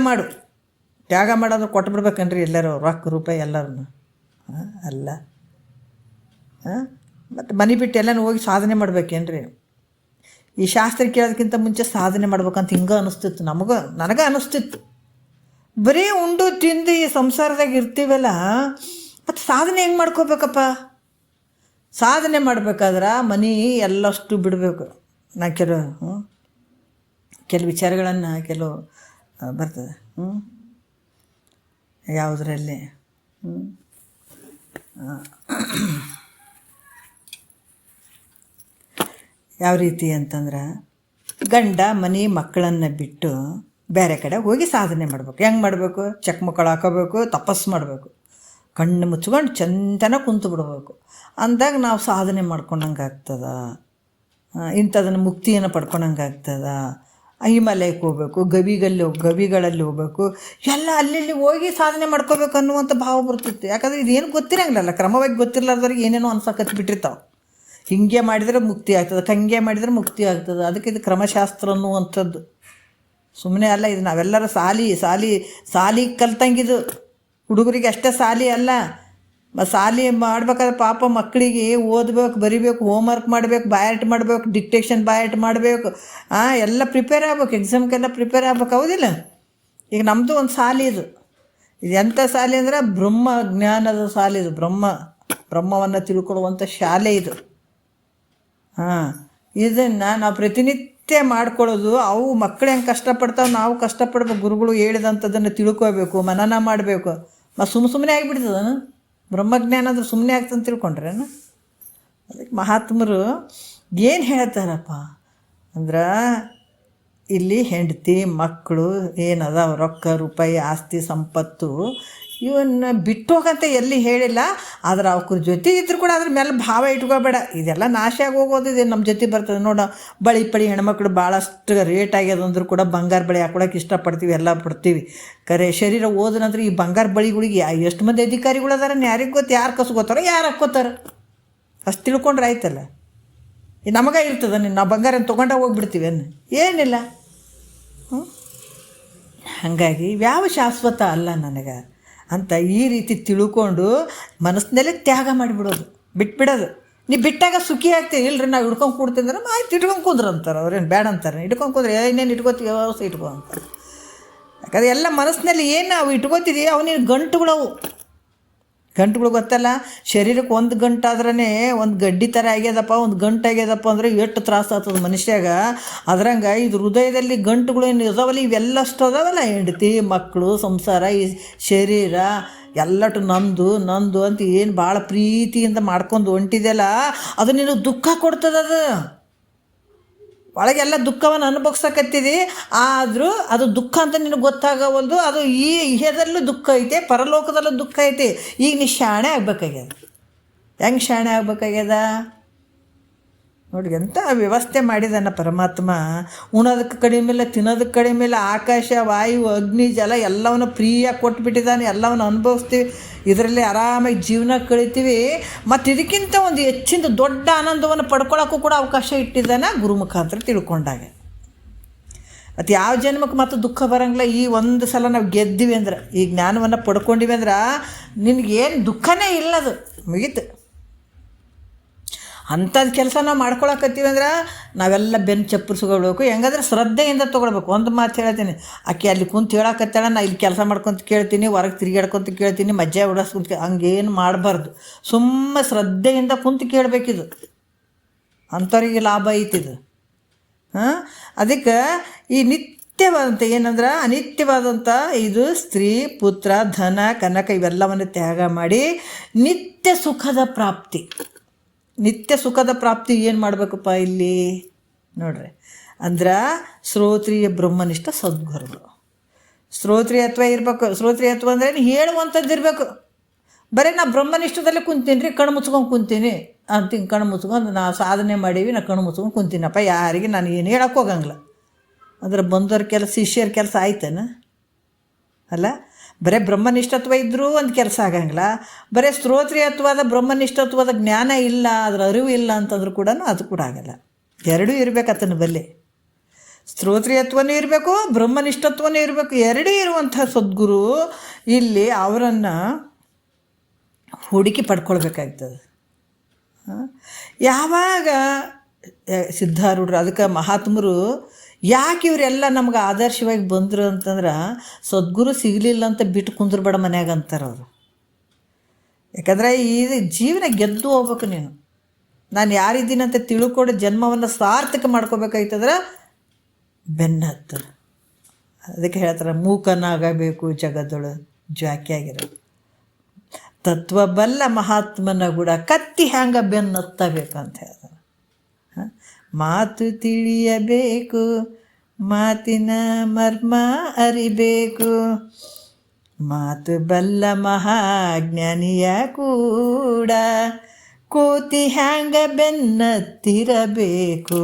ಮಾಡೋದು ಕೊಟ್ಟು ಬಿಡ್ಬೇಕನ್ರಿ ಎಲ್ಲರೂ, ರೊಕ್ಕ ರೂಪಾಯಿ ಎಲ್ಲರನ್ನು. ಅಲ್ಲ, ಮತ್ತು ಮನೆ ಬಿಟ್ಟು ಎಲ್ಲನೂ ಹೋಗಿ ಸಾಧನೆ ಮಾಡ್ಬೇಕೇನ್ರಿ? ಈ ಶಾಸ್ತ್ರ ಕೇಳೋದಕ್ಕಿಂತ ಮುಂಚೆ ಸಾಧನೆ ಮಾಡ್ಬೇಕಂತ ಹಿಂಗೆ ಅನ್ನಿಸ್ತಿತ್ತು ನನಗೆ ಅನ್ನಿಸ್ತಿತ್ತು. ಬರೀ ಉಂಡು ತಿಂದು ಈ ಸಂಸಾರದಾಗ ಇರ್ತೀವಲ್ಲ, ಮತ್ತು ಸಾಧನೆ ಹೆಂಗೆ ಮಾಡ್ಕೋಬೇಕಪ್ಪ? ಸಾಧನೆ ಮಾಡ್ಬೇಕಾದ್ರೆ ಮನೆ ಎಲ್ಲಷ್ಟು ಬಿಡಬೇಕು. ನಾ ಕೆಲವು ವಿಚಾರಗಳನ್ನು ಬರ್ತದೆ. ಯಾವುದರಲ್ಲಿ ಯಾವ ರೀತಿ ಅಂತಂದ್ರೆ, ಗಂಡ ಮನೆ ಮಕ್ಕಳನ್ನು ಬಿಟ್ಟು ಬೇರೆ ಕಡೆ ಹೋಗಿ ಸಾಧನೆ ಮಾಡಬೇಕು. ಹೆಂಗೆ ಮಾಡಬೇಕು? ಚಕ್ಮಕ್ಕಳು ಹಾಕೋಬೇಕು, ತಪಸ್ಸು ಮಾಡಬೇಕು, ಕಣ್ಣು ಮುಚ್ಕೊಂಡು ಚಂದನ ಕುಂತು ಬಿಡ್ಬೇಕು. ಅಂದಾಗ ನಾವು ಸಾಧನೆ ಮಾಡ್ಕೊಂಡಂಗೆ ಆಗ್ತದ, ಇಂಥದನ್ನು ಮುಕ್ತಿಯನ್ನು ಪಡ್ಕೊಂಡಂಗೆ ಆಗ್ತದ. ಹಿಮಾಲಯಕ್ಕೆ ಹೋಗ್ಬೇಕು, ಗವಿಗಳಲ್ಲಿ ಹೋಗ್ಬೇಕು, ಎಲ್ಲ ಅಲ್ಲಿ ಹೋಗಿ ಸಾಧನೆ ಮಾಡ್ಕೋಬೇಕು ಅನ್ನುವಂಥ ಭಾವ ಬರ್ತೈತಿ. ಯಾಕಂದರೆ ಇದೇನು ಗೊತ್ತಿರಂಗಿಲ್ಲ, ಕ್ರಮವಾಗಿ ಗೊತ್ತಿರ್ಲಾರ್ದವ್ರಿಗೆ ಏನೇನೋ ಅನ್ಸಕತ್ತು ಬಿಟ್ಟಿರ್ತಾವೆ. ಹಿಂಗೆ ಮಾಡಿದರೆ ಮುಕ್ತಿ ಆಗ್ತದೆ, ಹಂಗೆ ಮಾಡಿದರೆ ಮುಕ್ತಿ ಆಗ್ತದೆ. ಅದಕ್ಕೆ ಇದು ಕ್ರಮಶಾಸ್ತ್ರ ಅನ್ನುವಂಥದ್ದು ಸುಮ್ಮನೆ ಅಲ್ಲ. ಇದು ನಾವೆಲ್ಲರೂ ಸಾಲಿ ಕಲ್ತಂಗಿದು. ಹುಡುಗರಿಗೆ ಅಷ್ಟೇ ಸಾಲಿ ಅಲ್ಲ, ಸಾಲಿ ಮಾಡ್ಬೇಕಾದ್ರೆ ಪಾಪ ಮಕ್ಕಳಿಗೆ ಓದಬೇಕು, ಬರಿಬೇಕು, ಹೋಮ್ವರ್ಕ್ ಮಾಡಬೇಕು, ಬಾಯಾಟ ಮಾಡಬೇಕು, ಡಿಕ್ಟೇಷನ್ ಬಾಯಾಟ ಮಾಡಬೇಕು, ಎಲ್ಲ ಪ್ರಿಪೇರ್ ಆಗ್ಬೇಕು, ಎಕ್ಸಾಮ್ಗೆಲ್ಲ ಪ್ರಿಪೇರ್ ಆಗ್ಬೇಕು. ಹೌದಿಲ್ಲ? ಈಗ ನಮ್ಮದು ಒಂದು ಸಾಲಿ ಇದು ಎಂಥ ಸಾಲಿ ಅಂದ್ರೆ ಬ್ರಹ್ಮ ಜ್ಞಾನದ ಸಾಲಿ ಇದು. ಬ್ರಹ್ಮವನ್ನು ತಿಳ್ಕೊಳ್ಳುವಂಥ ಶಾಲೆ ಇದು. ಇದನ್ನು ನಾವು ಪ್ರತಿನಿತ್ಯ ಮಾಡ್ಕೊಳ್ಳೋದು. ಅವು ಮಕ್ಕಳು ಹೆಂಗೆ ಕಷ್ಟಪಡ್ತಾವೆ, ನಾವು ಕಷ್ಟಪಡ್ಬೇಕು. ಗುರುಗಳು ಹೇಳಿದಂಥದ್ದನ್ನು ತಿಳ್ಕೋಬೇಕು, ಮನನ ಮಾಡಬೇಕು. ಮತ್ತು ಸುಮ್ಮನೆ ಆಗಿಬಿಡ್ತದ ಬ್ರಹ್ಮಜ್ಞಾನ ಅಂದ್ರೆ ಸುಮ್ಮನೆ ಆಗ್ತಂತ ತಿಳ್ಕೊಂಡ್ರೇನು? ಅದಕ್ಕೆ ಮಹಾತ್ಮರು ಏನು ಹೇಳ್ತಾರಪ್ಪ ಅಂದ್ರೆ, ಇಲ್ಲಿ ಹೆಂಡತಿ ಮಕ್ಕಳು ಏನದ, ರೊಕ್ಕ ರೂಪಾಯಿ ಆಸ್ತಿ ಸಂಪತ್ತು ಇವನ್ನ ಬಿಟ್ಟು ಹೋಗಂತ ಎಲ್ಲಿ ಹೇಳಿಲ್ಲ. ಆದ್ರೆ ಅವ್ರ ಜೊತೆ ಇದ್ರೂ ಕೂಡ ಅದ್ರ ಮೇಲೆ ಭಾವ ಇಟ್ಕೋಬೇಡ. ಇದೆಲ್ಲ ನಾಶ ಆಗಿ ಹೋಗೋದು, ಇದು ನಮ್ಮ ಜೊತೆ ಬರ್ತದೆ. ನೋಡ, ಬಳಿ ಹೆಣ್ಮಕ್ಳು ಭಾಳಷ್ಟು ರೇಟ್ ಆಗ್ಯದ ಅಂದ್ರೂ ಕೂಡ ಬಂಗಾರ ಬಳಿ ಹಾಕೊಳಕ್ಕೆ ಇಷ್ಟಪಡ್ತೀವಿ, ಎಲ್ಲ ಪಡ್ತೀವಿ. ಕರೆ ಶರೀರ ಹೋದ ನಂತರ ಈ ಬಂಗಾರ ಬಳಿಗಳಿಗೆ ಎಷ್ಟು ಮಂದಿ ಅಧಿಕಾರಿಗಳು ಅದಾರ ಯಾರಿಗೆ ಗೊತ್ತು? ಯಾರು ಕಸ್ಕೋತಾರೋ, ಯಾರು ಹಾಕ್ಕೋತಾರ? ಅಷ್ಟು ತಿಳ್ಕೊಂಡ್ರೆ ಆಯ್ತಲ್ಲ. ನಮಗೆ ಇರ್ತದೆ, ನಾವು ಬಂಗಾರ ತೊಗೊಂಡಾಗ ಹೋಗ್ಬಿಡ್ತೀವಿ ಏನಿಲ್ಲ. ಹಾಗಾಗಿ ಯಾವ ಶಾಶ್ವತ ಅಲ್ಲ ನನಗೆ ಅಂತ ಈ ರೀತಿ ತಿಳ್ಕೊಂಡು ಮನಸ್ಸಿನಲ್ಲೇ ತ್ಯಾಗ ಮಾಡಿಬಿಡೋದು, ಬಿಟ್ಬಿಡೋದು. ನೀವು ಬಿಟ್ಟಾಗ ಸುಖಿ ಆಗ್ತೀವಿ. ಇಲ್ಲರಿ ನಾವು ಹಿಡ್ಕೊಂಡು ಕೂಡ್ತಿದ್ರೆ ಆಯ್ತು ಇಟ್ಕೊಂಡು ಕೂದ್ರು ಅಂತಾರೆ. ಅವ್ರೇನು ಬೇಡ ಅಂತಾರೆ. ಇಟ್ಕೊಂಡು ಕೂದ್ರೆ ಇನ್ನೇನು ಇಟ್ಕೋತೀವಿ, ವ್ಯವಸ್ಥೆ ಇಟ್ಕೊ ಅಂತಾರೆ. ಯಾಕಂದರೆ ಎಲ್ಲ ಮನಸ್ಸಿನಲ್ಲಿ ಏನು ನಾವು ಇಟ್ಕೋತಿದ್ದೀವಿ ಅವನಿಗೆ ಗಂಟುಗಳು ಗೊತ್ತಲ್ಲ. ಶರೀರಕ್ಕೆ ಒಂದು ಗಂಟಾದ್ರೇ ಒಂದು ಗಡ್ಡಿ ಥರ ಆಗ್ಯದಪ್ಪ, ಒಂದು ಗಂಟು ಆಗ್ಯದಪ್ಪ ಅಂದರೆ ಎಷ್ಟು ತ್ರಾಸ ಆಗ್ತದೆ ಮನುಷ್ಯಾಗ. ಅದ್ರಂಗೆ ಇದು ಹೃದಯದಲ್ಲಿ ಗಂಟುಗಳು ಏನು ಇದಾವಲ್ಲ, ಇವೆಲ್ಲಷ್ಟು ಅದಾವಲ್ಲ, ಹೆಂಡತಿ ಮಕ್ಕಳು ಸಂಸಾರ ಈ ಶರೀರ ಎಲ್ಲಟು ನಂದು ಅಂತ ಏನು ಭಾಳ ಪ್ರೀತಿಯಿಂದ ಮಾಡ್ಕೊಂಡು ಹೊಂಟಿದೆಯಲ್ಲ, ಅದು ನಿನಗೆ ದುಃಖ ಕೊಡ್ತದದು. ಒಳಗೆಲ್ಲ ದುಃಖವನ್ನು ಅನುಭವಿಸಕತ್ತಿದೆ. ಆದರೂ ಅದು ದುಃಖ ಅಂತ ನಿನಗೆ ಗೊತ್ತಾಗವಲ್ದು. ಅದು ಈ ಇಹದಲ್ಲೂ ದುಃಖ ಐತೆ, ಪರಲೋಕದಲ್ಲೂ ದುಃಖ ಐತೆ. ಈಗ ನೀ ಶಾಣೆ ಆಗ್ಬೇಕಾಗ್ಯದ. ಹೆಂಗೆ ಶಾಣೆ ಆಗ್ಬೇಕಾಗ್ಯದ ನೋಡಿ, ಎಂಥ ವ್ಯವಸ್ಥೆ ಮಾಡಿದಾನ ಪರಮಾತ್ಮ. ಉಣೋದಕ್ಕೆ ಕಡಿಮೆ ಇಲ್ಲ, ತಿನ್ನೋದಕ್ಕೆ ಕಡಿಮೆ ಇಲ್ಲ. ಆಕಾಶ ವಾಯು ಅಗ್ನಿ ಜಲ ಎಲ್ಲವನ್ನು ಫ್ರೀಯಾಗಿ ಕೊಟ್ಬಿಟ್ಟಿದ್ದಾನೆ. ಎಲ್ಲವನ್ನು ಅನುಭವಿಸ್ತೀವಿ, ಇದರಲ್ಲಿ ಆರಾಮಾಗಿ ಜೀವನ ಕಳಿತೀವಿ. ಮತ್ತು ಇದಕ್ಕಿಂತ ಒಂದು ಹೆಚ್ಚಿನ ದೊಡ್ಡ ಆನಂದವನ್ನು ಪಡ್ಕೊಳ್ಳೋಕ್ಕೂ ಕೂಡ ಅವಕಾಶ ಇಟ್ಟಿದ್ದಾನೆ ಗುರು ಮುಖಾಂತರ ತಿಳ್ಕೊಂಡಾಗ. ಮತ್ತು ಯಾವ ಜನ್ಮಕ್ಕೆ ಮತ್ತು ದುಃಖ ಬರೋಂಗಿಲ್ಲ. ಈ ಒಂದು ಸಲ ನಾವು ಗೆದ್ದಿವಿ ಅಂದ್ರೆ, ಈ ಜ್ಞಾನವನ್ನು ಪಡ್ಕೊಂಡಿವಿ ಅಂದ್ರೆ ನಿನಗೇನು ದುಃಖನೇ ಇಲ್ಲದು, ಮುಗೀತು. ಅಂಥದ್ದು ಕೆಲಸ ನಾವು ಮಾಡ್ಕೊಳಕತ್ತೀವಿ ಅಂದ್ರೆ ನಾವೆಲ್ಲ ಬೆನ್ನು ಚಪ್ಪರಿಸ್ಕೊಳ್ಬೇಕು. ಹೆಂಗಂದ್ರೆ ಶ್ರದ್ಧೆಯಿಂದ ತೊಗೊಳ್ಬೇಕು. ಒಂದು ಮಾತು ಹೇಳ್ತೀನಿ, ಆಕೆ ಅಲ್ಲಿ ಕುಂತು ಹೇಳಕತ್ತಾಳ, ನಾ ಇಲ್ಲಿ ಕೆಲಸ ಮಾಡ್ಕೊತ ಕೇಳ್ತೀನಿ, ಹೊರಗೆ ತಿರುಗಾಡ್ಕೊತ ಕೇಳ್ತೀನಿ, ಮಜ್ಜೆ ಹೊಡೆಸ್ಕೊಂತ ಹಂಗೇನು ಮಾಡಬಾರ್ದು. ಶ್ರದ್ಧೆಯಿಂದ ಕುಂತು ಕೇಳಬೇಕಿದು. ಅಂಥವ್ರಿಗೆ ಲಾಭ ಐತಿದು. ಅದಕ್ಕೆ ಈ ನಿತ್ಯವಾದಂಥ ಏನಂದ್ರೆ ಅನಿತ್ಯವಾದಂಥ ಇದು ಸ್ತ್ರೀ ಪುತ್ರ ಧನ ಕನಕ ಇವೆಲ್ಲವನ್ನು ತ್ಯಾಗ ಮಾಡಿ ನಿತ್ಯ ಸುಖದ ಪ್ರಾಪ್ತಿ ಏನು ಮಾಡಬೇಕಪ್ಪ ಇಲ್ಲಿ ನೋಡ್ರಿ ಅಂದ್ರೆ ಶ್ರೋತ್ರಿಯ ಬ್ರಹ್ಮನಿಷ್ಠ ಸದ್ಗುರುಗಳು. ಶ್ರೋತ್ರಿಯತ್ವ ಇರಬೇಕು. ಶ್ರೋತ್ರಿಯತ್ವ ಅಂದ್ರೆ ಹೇಳುವಂಥದ್ದು ಇರಬೇಕು. ಬರೀ ನಾ ಬ್ರಹ್ಮನಿಷ್ಠದಲ್ಲೇ ಕುಂತೀನಿ ರೀ, ಕಣ್ಣು ಮುಚ್ಕೊಂಡು ಕುಂತೀನಿ ಅಂತ. ಹಿಂಗೆ ಕಣ್ಣು ಮುಚ್ಕೊಂಡು ನಾವು ಸಾಧನೆ ಮಾಡೀವಿ, ನಾ ಕಣ್ಣು ಮುಚ್ಕೊಂಡು ಕುಂತೀನಪ್ಪ, ಯಾರಿಗೆ ನಾನು ಏನು ಹೇಳಕ್ಕೆ ಹೋಗಂಗಿಲ್ಲ. ಅಂದ್ರೆ ಬಂದವ್ರ ಕೆಲಸ ಶಿಷ್ಯರ ಕೆಲಸ ಆಯ್ತೇನ? ಅಲ್ಲ, ಬರೀ ಬ್ರಹ್ಮನಿಷ್ಠತ್ವ ಇದ್ದರೂ ಒಂದು ಕೆಲಸ ಆಗಂಗಿಲ್ಲ. ಬರೀ ಸ್ತೋತ್ರೀಯತ್ವದ ಬ್ರಹ್ಮನಿಷ್ಠತ್ವದ ಜ್ಞಾನ ಇಲ್ಲ, ಅದರ ಅರಿವು ಇಲ್ಲ ಅಂತಂದ್ರೂ ಕೂಡ ಅದು ಕೂಡ ಆಗಲ್ಲ. ಎರಡೂ ಇರಬೇಕು ಆತನ ಬಲ್ಲಿ. ಸ್ತೋತ್ರೀಯತ್ವನೂ ಇರಬೇಕು, ಬ್ರಹ್ಮನಿಷ್ಠತ್ವನೂ ಇರಬೇಕು. ಎರಡೂ ಇರುವಂಥ ಸದ್ಗುರು ಇಲ್ಲಿ ಅವರನ್ನು ಹುಡುಕಿ ಪಡ್ಕೊಳ್ಬೇಕಾಗ್ತದೆ. ಯಾವಾಗ ಸಿದ್ಧಾರೂಢರು, ಅದಕ್ಕೆ ಮಹಾತ್ಮರು ಯಾಕೆ ಇವರೆಲ್ಲ ನಮ್ಗೆ ಆದರ್ಶವಾಗಿ ಬಂದರು ಅಂತಂದ್ರೆ, ಸದ್ಗುರು ಸಿಗಲಿಲ್ಲ ಅಂತ ಬಿಟ್ಟು ಕುಂದ್ರಬೇಡ ಮನ್ಯಾಗ ಅಂತಾರೆ ಅವರು. ಯಾಕಂದರೆ ಈ ಜೀವನ ಗೆದ್ದು ಹೋಗ್ಬೇಕು. ನೀನು ನಾನು ಯಾರಿದ್ದೀನಿ ಅಂತ ತಿಳ್ಕೊಂಡು ಜನ್ಮವನ್ನು ಸಾರ್ಥಕ ಮಾಡ್ಕೋಬೇಕಾಯ್ತಂದ್ರೆ ಬೆನ್ನತ್ತ. ಅದಕ್ಕೆ ಹೇಳ್ತಾರೆ, ಮೂಕನಾಗಬೇಕು ಜಗದೊಳು ಜಾಕಿಯಾಗಿರೋ ತತ್ವಬಲ್ಲ ಮಹಾತ್ಮನ ಗುಡ ಕತ್ತಿ ಹ್ಯಾಂಗ ಬೆನ್ನತ್ತಬೇಕಂತ ಹೇಳ್ತಾರೆ. ಮಾತು ತಿಳಿಯಬೇಕು, ಮಾತಿನ ಮರ್ಮ ಅರಿಬೇಕು, ಮಾತು ಬಲ್ಲ ಮಹಾಜ್ಞಾನಿಯ ಕೂಡ ಕೋತಿ ಹ್ಯಾಂಗ ಬೆನ್ನತ್ತಿರಬೇಕು.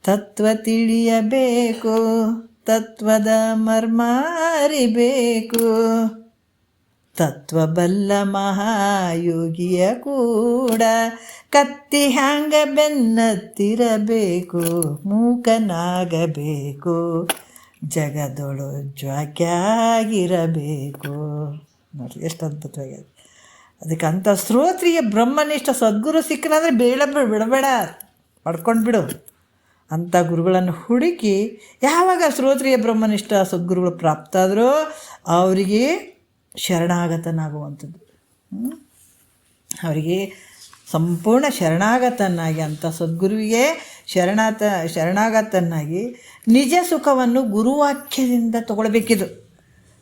ತತ್ವ ತಿಳಿಯಬೇಕು, ತತ್ವದ ಮರ್ಮ ಅರಿಬೇಕು, ತತ್ವಬಲ್ಲ ಮಹಾಯೋಗಿಯ ಕೂಡ ಕತ್ತಿ ಹ್ಯಾಂಗ ಬೆನ್ನತ್ತಿರಬೇಕು, ಮೂಕನಾಗಬೇಕು, ಜಗದೊಳು ಜ್ವಾಕ್ಯಾಗಿರಬೇಕು. ನೋಡಿರಿ ಎಷ್ಟು ಅದ್ಭುತವಾಗಿದೆ. ಅದಕ್ಕೆ ಅಂಥ ಶ್ರೋತ್ರಿಯ ಬ್ರಹ್ಮನಿಷ್ಠ ಸದ್ಗುರು ಸಿಕ್ಕನಂದರೆ ಬಿಡಬೇಡ, ಪಡ್ಕೊಂಡು ಬಿಡು. ಅಂಥ ಗುರುಗಳನ್ನು ಹುಡುಕಿ ಯಾವಾಗ ಶ್ರೋತ್ರಿಯ ಬ್ರಹ್ಮನಿಷ್ಠ ಸದ್ಗುರುಗಳು ಪ್ರಾಪ್ತ ಆದರೂ ಅವರಿಗೆ ಶರಣಾಗತನಾಗುವಂಥದ್ದು. ಅವರಿಗೆ ಸಂಪೂರ್ಣ ಶರಣಾಗತನಾಗಿ, ಅಂಥ ಸದ್ಗುರುವಿಗೆ ಶರಣಾಗತನಾಗಿ ನಿಜ ಸುಖವನ್ನು ಗುರುವಾಕ್ಯದಿಂದ ತೊಗೊಳ್ಬೇಕಿದು.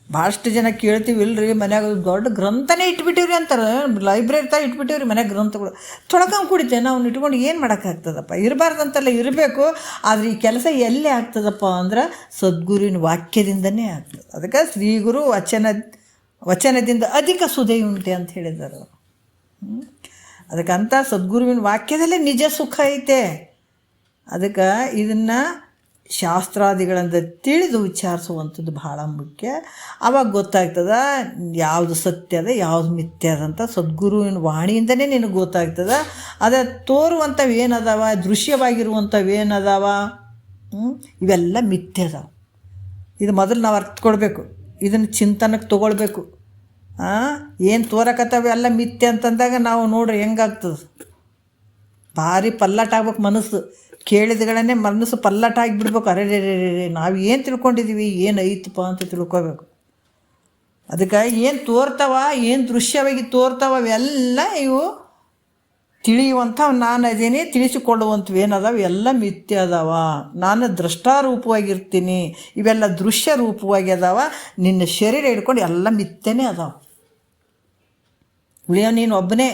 ಭಾಳಷ್ಟು ಜನ ಕೇಳ್ತೀವಿ, ಇಲ್ರಿ ಮನ್ಯಾಗ ದೊಡ್ಡ ಗ್ರಂಥನೇ ಇಟ್ಬಿಟ್ಟಿವ್ರಿ ಅಂತಾರೆ, ಲೈಬ್ರರಿ ತಾ ಇಟ್ಬಿಟ್ಟಿವ್ರಿ ಮನ್ಯಾಗ ಗ್ರಂಥಗಳು. ತೊಳ್ಕೊಂಡು ಕುಡಿತೇನೆ ಅವ್ನು ಇಟ್ಕೊಂಡು ಏನು ಮಾಡೋಕ್ಕಾಗ್ತದಪ್ಪ? ಇರಬಾರ್ದಂತೆಲ್ಲ ಇರಬೇಕು. ಆದರೆ ಈ ಕೆಲಸ ಎಲ್ಲಿ ಆಗ್ತದಪ್ಪ ಅಂದ್ರೆ ಸದ್ಗುರುವಿನ ವಾಕ್ಯದಿಂದನೇ ಆಗ್ತದೆ. ಅದಕ್ಕೆ ಶ್ರೀಗುರು ವಚನದಿಂದ ಅಧಿಕ ಸುಧೆಯುಂಟೆ ಅಂತ ಹೇಳಿದ್ದಾರೆ ಅವರು. ಅದಕ್ಕೆ ಅಂಥ ಸದ್ಗುರುವಿನ ವಾಕ್ಯದಲ್ಲೇ ನಿಜ ಸುಖ ಐತೆ. ಅದಕ್ಕೆ ಇದನ್ನು ಶಾಸ್ತ್ರಾದಿಗಳಿಂದ ತಿಳಿದು ವಿಚಾರಿಸುವಂಥದ್ದು ಭಾಳ ಮುಖ್ಯ. ಆವಾಗ ಗೊತ್ತಾಗ್ತದೆ ಯಾವುದು ಸತ್ಯ ಅದ, ಯಾವುದು ಮಿಥ್ಯ ಅದಂತ. ಸದ್ಗುರುವಿನ ವಾಣಿಯಿಂದನೇ ನಿನಗೆ ಗೊತ್ತಾಗ್ತದೆ. ಅದ ತೋರುವಂಥವು ಏನದಾವ, ದೃಶ್ಯವಾಗಿರುವಂಥವು ಏನದಾವ, ಇವೆಲ್ಲ ಮಿಥ್ಯ ಅದಾವ. ಇದು ಮೊದಲು ನಾವು ಅರ್ಥ ಕೊಡಬೇಕು, ಇದನ್ನು ಚಿಂತನಕ್ಕೆ ತೊಗೊಳ್ಬೇಕು. ಏನು ತೋರಕತ್ತವೆ ಎಲ್ಲ ಮಿಥ್ಯ ಅಂತಂದಾಗ ನಾವು ನೋಡ್ರಿ ಹೆಂಗಾಗ್ತದೆ, ಭಾರಿ ಪಲ್ಲಟ ಆಗ್ಬೇಕು ಮನಸ್ಸು. ಕೇಳಿದಗಳನ್ನೇ ಮನಸ್ಸು ಪಲ್ಲಟ ಆಗಿಬಿಡ್ಬೇಕು. ಅರೆ ನಾವು ಏನು ತಿಳ್ಕೊಂಡಿದ್ದೀವಿ, ಏನು ಐತಪ್ಪ ಅಂತ ತಿಳ್ಕೊಬೇಕು. ಅದಕ್ಕೆ ಏನು ತೋರ್ತಾವ, ಏನು ದೃಶ್ಯವಾಗಿ ತೋರ್ತಾವ, ಅವೆಲ್ಲ ಇವು ತಿಳಿಯುವಂಥವು ನಾನು ಅದೇನೇ, ತಿಳಿಸಿಕೊಳ್ಳುವಂಥವು ಏನದಾವ ಎಲ್ಲ ಮಿಥ್ಯ ಅದಾವ. ನಾನು ದ್ರಷ್ಟಾರೂಪವಾಗಿರ್ತೀನಿ, ಇವೆಲ್ಲ ದೃಶ್ಯ ರೂಪವಾಗಿ ಅದಾವ. ನಿನ್ನ ಶರೀರ ಹಿಡ್ಕೊಂಡು ಎಲ್ಲ ಮಿಥ್ಯನೇ ಅದಾವ, ಉಳಿಯೋ ನೀನು ಒಬ್ಬನೇ.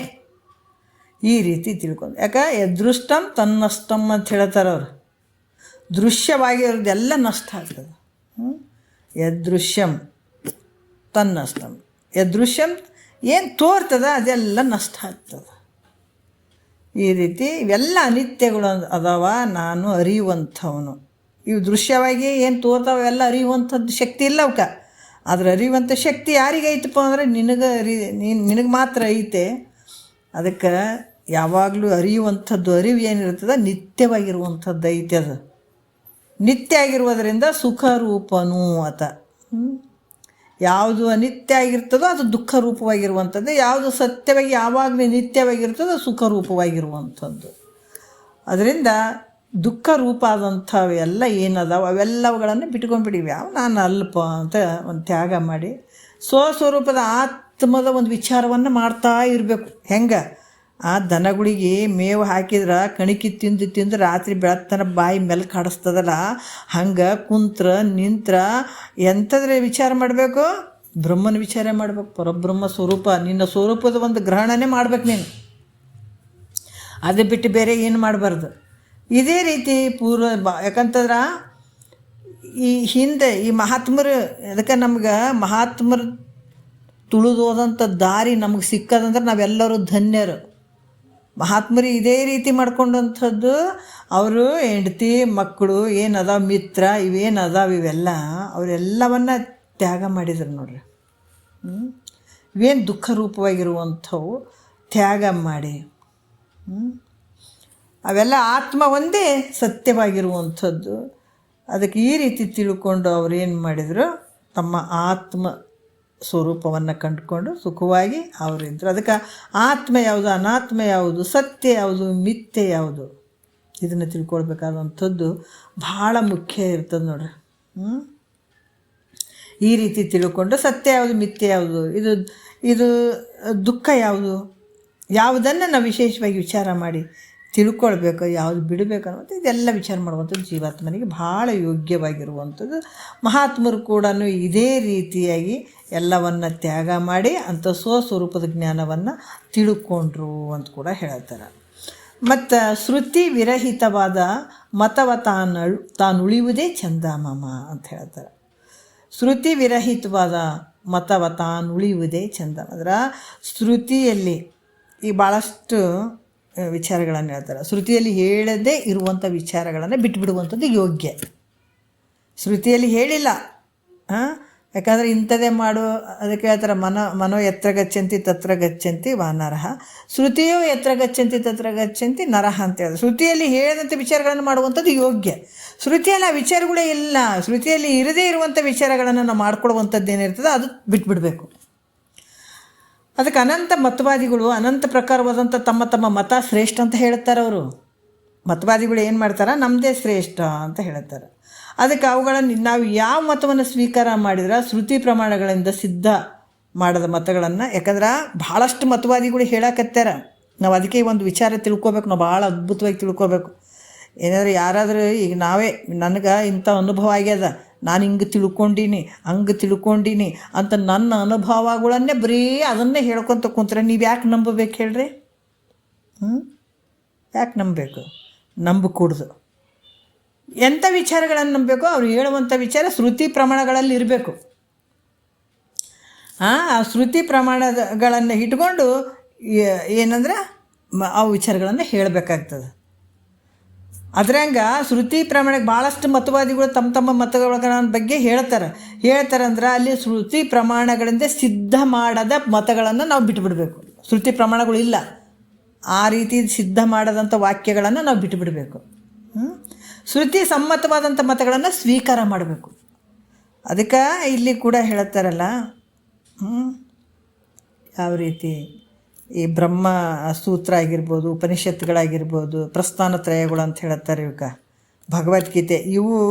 ಈ ರೀತಿ ತಿಳ್ಕೊಂಡು, ಯಾಕೆ ಯದೃಷ್ಟಂ ತನ್ನಷ್ಟಂ ಅಂತ ಹೇಳ್ತಾರೆ ಅವರು. ದೃಶ್ಯವಾಗಿರೋದೆಲ್ಲ ನಷ್ಟ ಆಗ್ತದೆ. ಯದೃಶ್ಯಂ ತನ್ನಷ್ಟಂ, ಯದೃಶ್ಯಂ ಏನು ತೋರ್ತದ ಅದೆಲ್ಲ ನಷ್ಟ ಆಗ್ತದೆ. ಈ ರೀತಿ ಇವೆಲ್ಲ ಅನಿತ್ಯಗಳು ಅದಾವ, ನಾನು ಅರಿಯುವಂಥವನು. ಇವು ದೃಶ್ಯವಾಗಿ ಏನು ತೋರ್ತಾವ ಎಲ್ಲ ಅರಿಯುವಂಥದ್ದು ಶಕ್ತಿ ಇಲ್ಲ ಅವಕ್ಕೆ. ಆದರೆ ಅರಿಯುವಂಥ ಶಕ್ತಿ ಯಾರಿಗೆ ಐತಪ್ಪ ಅಂದರೆ ನಿನಗೆ ಮಾತ್ರ ಐತೆ. ಅದಕ್ಕೆ ಯಾವಾಗಲೂ ಅರಿಯುವಂಥದ್ದು ಅರಿವು ಏನಿರ್ತದೆ ನಿತ್ಯವಾಗಿರುವಂಥದ್ದು ಐತೆ. ಅದು ನಿತ್ಯ ಆಗಿರುವುದರಿಂದ ಸುಖ ರೂಪನೂ ಆತ. ಯಾವುದು ಅನಿತ್ಯ ಆಗಿರ್ತದೋ ಅದು ದುಃಖ ರೂಪವಾಗಿರುವಂಥದ್ದು, ಯಾವುದು ಸತ್ಯವಾಗಿ ಯಾವಾಗಲೂ ನಿತ್ಯವಾಗಿರ್ತದೋ ಅದು ಸುಖ ರೂಪವಾಗಿರುವಂಥದ್ದು. ಅದರಿಂದ ದುಃಖ ರೂಪ ಆದಂಥವೆಲ್ಲ ಏನದಾವ ಅವೆಲ್ಲವುಗಳನ್ನು ಬಿಟ್ಕೊಂಡ್ಬಿಟ್ಟಿವಿ. ಯಾವ ನಾನು ಅಲ್ಪ ಅಂತ ಒಂದು ತ್ಯಾಗ ಮಾಡಿ ಸ್ವಸ್ವರೂಪದ ಆತ್ಮದ ಒಂದು ವಿಚಾರವನ್ನು ಮಾಡ್ತಾ ಇರಬೇಕು. ಹೆಂಗೆ ಆ ದನಗಳಿಗೆ ಮೇವು ಹಾಕಿದ್ರೆ ಕಣಿಕಿ ತಿಂದು ರಾತ್ರಿ ಬೆಳತ್ತನ ಬಾಯಿ ಮೆಲ್ಕು ಕಾಡಿಸ್ತದಲ್ಲ, ಹಂಗೆ ಕುಂತ್ರ ನಿಂತ್ರ ಎಂಥದ್ರೆ ವಿಚಾರ ಮಾಡಬೇಕು, ಬ್ರಹ್ಮನ ವಿಚಾರ ಮಾಡಬೇಕು. ಪರಬ್ರಹ್ಮ ಸ್ವರೂಪ, ನಿನ್ನ ಸ್ವರೂಪದ ಒಂದು ಗ್ರಹಣನೇ ಮಾಡ್ಬೇಕು ನೀನು. ಅದು ಬಿಟ್ಟು ಬೇರೆ ಏನು ಮಾಡಬಾರ್ದು. ಇದೇ ರೀತಿ ಯಾಕಂತಂದ್ರೆ ಈ ಹಿಂದೆ ಈ ಮಹಾತ್ಮರು, ಅದಕ್ಕೆ ನಮ್ಗೆ ಮಹಾತ್ಮರು ತುಳಿದೋದಂಥ ದಾರಿ ನಮಗೆ ಸಿಕ್ಕದಂದ್ರೆ ನಾವೆಲ್ಲರೂ ಧನ್ಯರು. ಮಹಾತ್ಮರು ಇದೇ ರೀತಿ ಮಾಡ್ಕೊಂಡಂಥದ್ದು. ಅವರು ಹೆಂಡತಿ ಮಕ್ಕಳು ಏನದ ಮಿತ್ರ ಇವೇನದಾವ ಇವೆಲ್ಲ ಅವರೆಲ್ಲವನ್ನ ತ್ಯಾಗ ಮಾಡಿದ್ರು ನೋಡ್ರಿ. ಇವೇನು ದುಃಖ ರೂಪವಾಗಿರುವಂಥವು ತ್ಯಾಗ ಮಾಡಿ, ಅವೆಲ್ಲ ಆತ್ಮ ಒಂದೇ ಸತ್ಯವಾಗಿರುವಂಥದ್ದು. ಅದಕ್ಕೆ ಈ ರೀತಿ ತಿಳ್ಕೊಂಡು ಅವ್ರು ಏನು ಮಾಡಿದರು, ತಮ್ಮ ಆತ್ಮ ಸ್ವರೂಪವನ್ನು ಕಂಡುಕೊಂಡು ಸುಖವಾಗಿ ಅವರಿದ್ದರು. ಅದಕ್ಕೆ ಆತ್ಮ ಯಾವುದು, ಅನಾತ್ಮ ಯಾವುದು, ಸತ್ಯ ಯಾವುದು, ಮಿಥ್ಯೆ ಯಾವುದು, ಇದನ್ನು ತಿಳ್ಕೊಳ್ಬೇಕಾದಂಥದ್ದು ಭಾಳ ಮುಖ್ಯ ಇರ್ತದೆ ನೋಡ್ರಿ. ಈ ರೀತಿ ತಿಳ್ಕೊಂಡು ಸತ್ಯ ಯಾವುದು, ಮಿಥ್ಯೆ ಯಾವುದು, ಇದು ದುಃಖ ಯಾವುದು, ಯಾವುದನ್ನು ನಾವು ವಿಶೇಷವಾಗಿ ವಿಚಾರ ಮಾಡಿ ತಿಳ್ಕೊಳ್ಬೇಕು, ಯಾವುದು ಬಿಡಬೇಕು ಅನ್ನೋದು ಇದೆಲ್ಲ ವಿಚಾರ ಮಾಡುವಂಥದ್ದು ಜೀವಾತ್ಮನಿಗೆ ಭಾಳ ಯೋಗ್ಯವಾಗಿರುವಂಥದ್ದು. ಮಹಾತ್ಮರು ಕೂಡ ಇದೇ ರೀತಿಯಾಗಿ ಎಲ್ಲವನ್ನು ತ್ಯಾಗ ಮಾಡಿ ಅಂಥ ಸ್ವಸ್ವರೂಪದ ಜ್ಞಾನವನ್ನು ತಿಳ್ಕೊಂಡ್ರು ಅಂತ ಕೂಡ ಹೇಳ್ತಾರೆ. ಮತ್ತು ಶ್ರುತಿ ವಿರಹಿತವಾದ ಮತವ ತಾನುಳಿಯುವುದೇ ಚಂದಮಾಮ ಅಂತ ಹೇಳ್ತಾರೆ. ಶ್ರುತಿ ವಿರಹಿತವಾದ ಮತವ ತಾನುಳಿಯುವುದೇ ಚಂದ. ಅಂದ್ರೆ ಶ್ರುತಿಯಲ್ಲಿ ಈ ಭಾಳಷ್ಟು ವಿಚಾರಗಳನ್ನು ಹೇಳ್ತಾರೆ. ಶ್ರುತಿಯಲ್ಲಿ ಹೇಳದೇ ಇರುವಂಥ ವಿಚಾರಗಳನ್ನು ಬಿಟ್ಟುಬಿಡುವಂಥದ್ದು ಯೋಗ್ಯ. ಶ್ರುತಿಯಲ್ಲಿ ಹೇಳಿಲ್ಲ, ಯಾಕಂದರೆ ಇಂಥದೇ ಮಾಡು, ಅದಕ್ಕೆ ಹೇಳ್ತಾರೆ ಮನೋ ಎತ್ರ ಗಚ್ಚಂತಿ ತತ್ರ ಗಚ್ಚಂತಿ ವಾನರಹ, ಶ್ರುತಿಯೋ ಎತ್ರ ಗಚ್ಚಂತಿ ತತ್ರ ಗಚ್ಚಂತಿ ನರಹ ಅಂತ ಹೇಳಿದ್ರೆ ಶ್ರುತಿಯಲ್ಲಿ ಹೇಳಿದಂಥ ವಿಚಾರಗಳನ್ನು ಮಾಡುವಂಥದ್ದು ಯೋಗ್ಯ. ಶ್ರುತಿಯಲ್ಲಿ ಆ ವಿಚಾರಗಳೇ ಇಲ್ಲ, ಶ್ರುತಿಯಲ್ಲಿ ಇರದೇ ಇರುವಂಥ ವಿಚಾರಗಳನ್ನು ನಾವು ಮಾಡ್ಕೊಳ್ಳುವಂಥದ್ದು ಏನಿರ್ತದೆ ಅದು ಬಿಟ್ಬಿಡಬೇಕು. ಅದಕ್ಕೆ ಅನಂತ ಮತವಾದಿಗಳು ಅನಂತ ಪ್ರಕಾರವಾದಂಥ ತಮ್ಮ ತಮ್ಮ ಮತ ಶ್ರೇಷ್ಠ ಅಂತ ಹೇಳ್ತಾರೆ. ಅವರು ಮತವಾದಿಗಳು ಏನು ಮಾಡ್ತಾರೆ, ನಮ್ಮದೇ ಶ್ರೇಷ್ಠ ಅಂತ ಹೇಳ್ತಾರೆ. ಅದಕ್ಕೆ ಅವುಗಳನ್ನು ನಾವು ಯಾವ ಮತವನ್ನು ಸ್ವೀಕಾರ ಮಾಡಿದ್ರೆ ಶ್ರುತಿ ಪ್ರಮಾಣಗಳಿಂದ ಸಿದ್ಧ ಮಾಡಿದ ಮತಗಳನ್ನು, ಯಾಕಂದ್ರೆ ಭಾಳಷ್ಟು ಮತವಾದಿಗಳು ಹೇಳಕತ್ತಾರ. ನಾವು ಅದಕ್ಕೆ ಒಂದು ವಿಚಾರ ತಿಳ್ಕೊಬೇಕು, ನಾವು ಭಾಳ ಅದ್ಭುತವಾಗಿ ತಿಳ್ಕೊಬೇಕು. ಏನಾದರೂ ಯಾರಾದರೂ ಈಗ ನಾವೇ ನನಗೆ ಇಂಥ ಅನುಭವ ಆಗ್ಯದ, ನಾನು ಹಿಂಗೆ ತಿಳ್ಕೊಂಡೀನಿ ಹಂಗೆ ತಿಳ್ಕೊಂಡೀನಿ ಅಂತ ನನ್ನ ಅನುಭವಗಳನ್ನೇ ಬರೀ ಅದನ್ನೇ ಹೇಳ್ಕೊತ ಕುಂತ್ರೆ ನೀವು ಯಾಕೆ ನಂಬಬೇಕು ಹೇಳ್ರಿ? ಯಾಕೆ ನಂಬಬೇಕು? ನಂಬಕೂಡ್ದು. ಎಂಥ ವಿಚಾರಗಳನ್ನು ನಂಬಬೇಕು? ಅವ್ರು ಹೇಳುವಂಥ ವಿಚಾರ ಶ್ರುತಿ ಪ್ರಮಾಣಗಳಲ್ಲಿ ಇರಬೇಕು. ಆ ಶ್ರುತಿ ಪ್ರಮಾಣಗಳನ್ನು ಇಟ್ಕೊಂಡು ಏನಂದ್ರೆ ಆ ವಿಚಾರಗಳನ್ನು ಹೇಳಬೇಕಾಗ್ತದೆ. ಅದ್ರಂಗೆ ಶ್ರುತಿ ಪ್ರಮಾಣಕ್ಕೆ ಭಾಳಷ್ಟು ಮತವಾದಿಗಳು ತಮ್ಮ ತಮ್ಮ ಮತಗಳ ಬಗ್ಗೆ ಹೇಳ್ತಾರಂದ್ರೆ ಅಲ್ಲಿ ಶ್ರುತಿ ಪ್ರಮಾಣಗಳಿಂದ ಸಿದ್ಧ ಮಾಡದ ಮತಗಳನ್ನು ನಾವು ಬಿಟ್ಟುಬಿಡಬೇಕು. ಶ್ರುತಿ ಪ್ರಮಾಣಗಳು ಇಲ್ಲ, ಆ ರೀತಿ ಸಿದ್ಧ ಮಾಡದಂಥ ವಾಕ್ಯಗಳನ್ನು ನಾವು ಬಿಟ್ಟುಬಿಡಬೇಕು. ಶ್ರುತಿ ಸಮ್ಮತವಾದಂಥ ಮತಗಳನ್ನು ಸ್ವೀಕಾರ ಮಾಡಬೇಕು. ಅದಕ್ಕೆ ಇಲ್ಲಿ ಕೂಡ ಹೇಳ್ತಾರಲ್ಲ, ಯಾವ ರೀತಿ ಈ ಬ್ರಹ್ಮ ಸೂತ್ರ ಆಗಿರ್ಬೋದು, ಉಪನಿಷತ್ತುಗಳಾಗಿರ್ಬೋದು, ಪ್ರಸ್ಥಾನತ್ರಯಗಳು ಅಂತ ಹೇಳ್ತಾರೆ, ಇವಕ್ಕೆ ಭಗವದ್ಗೀತೆ,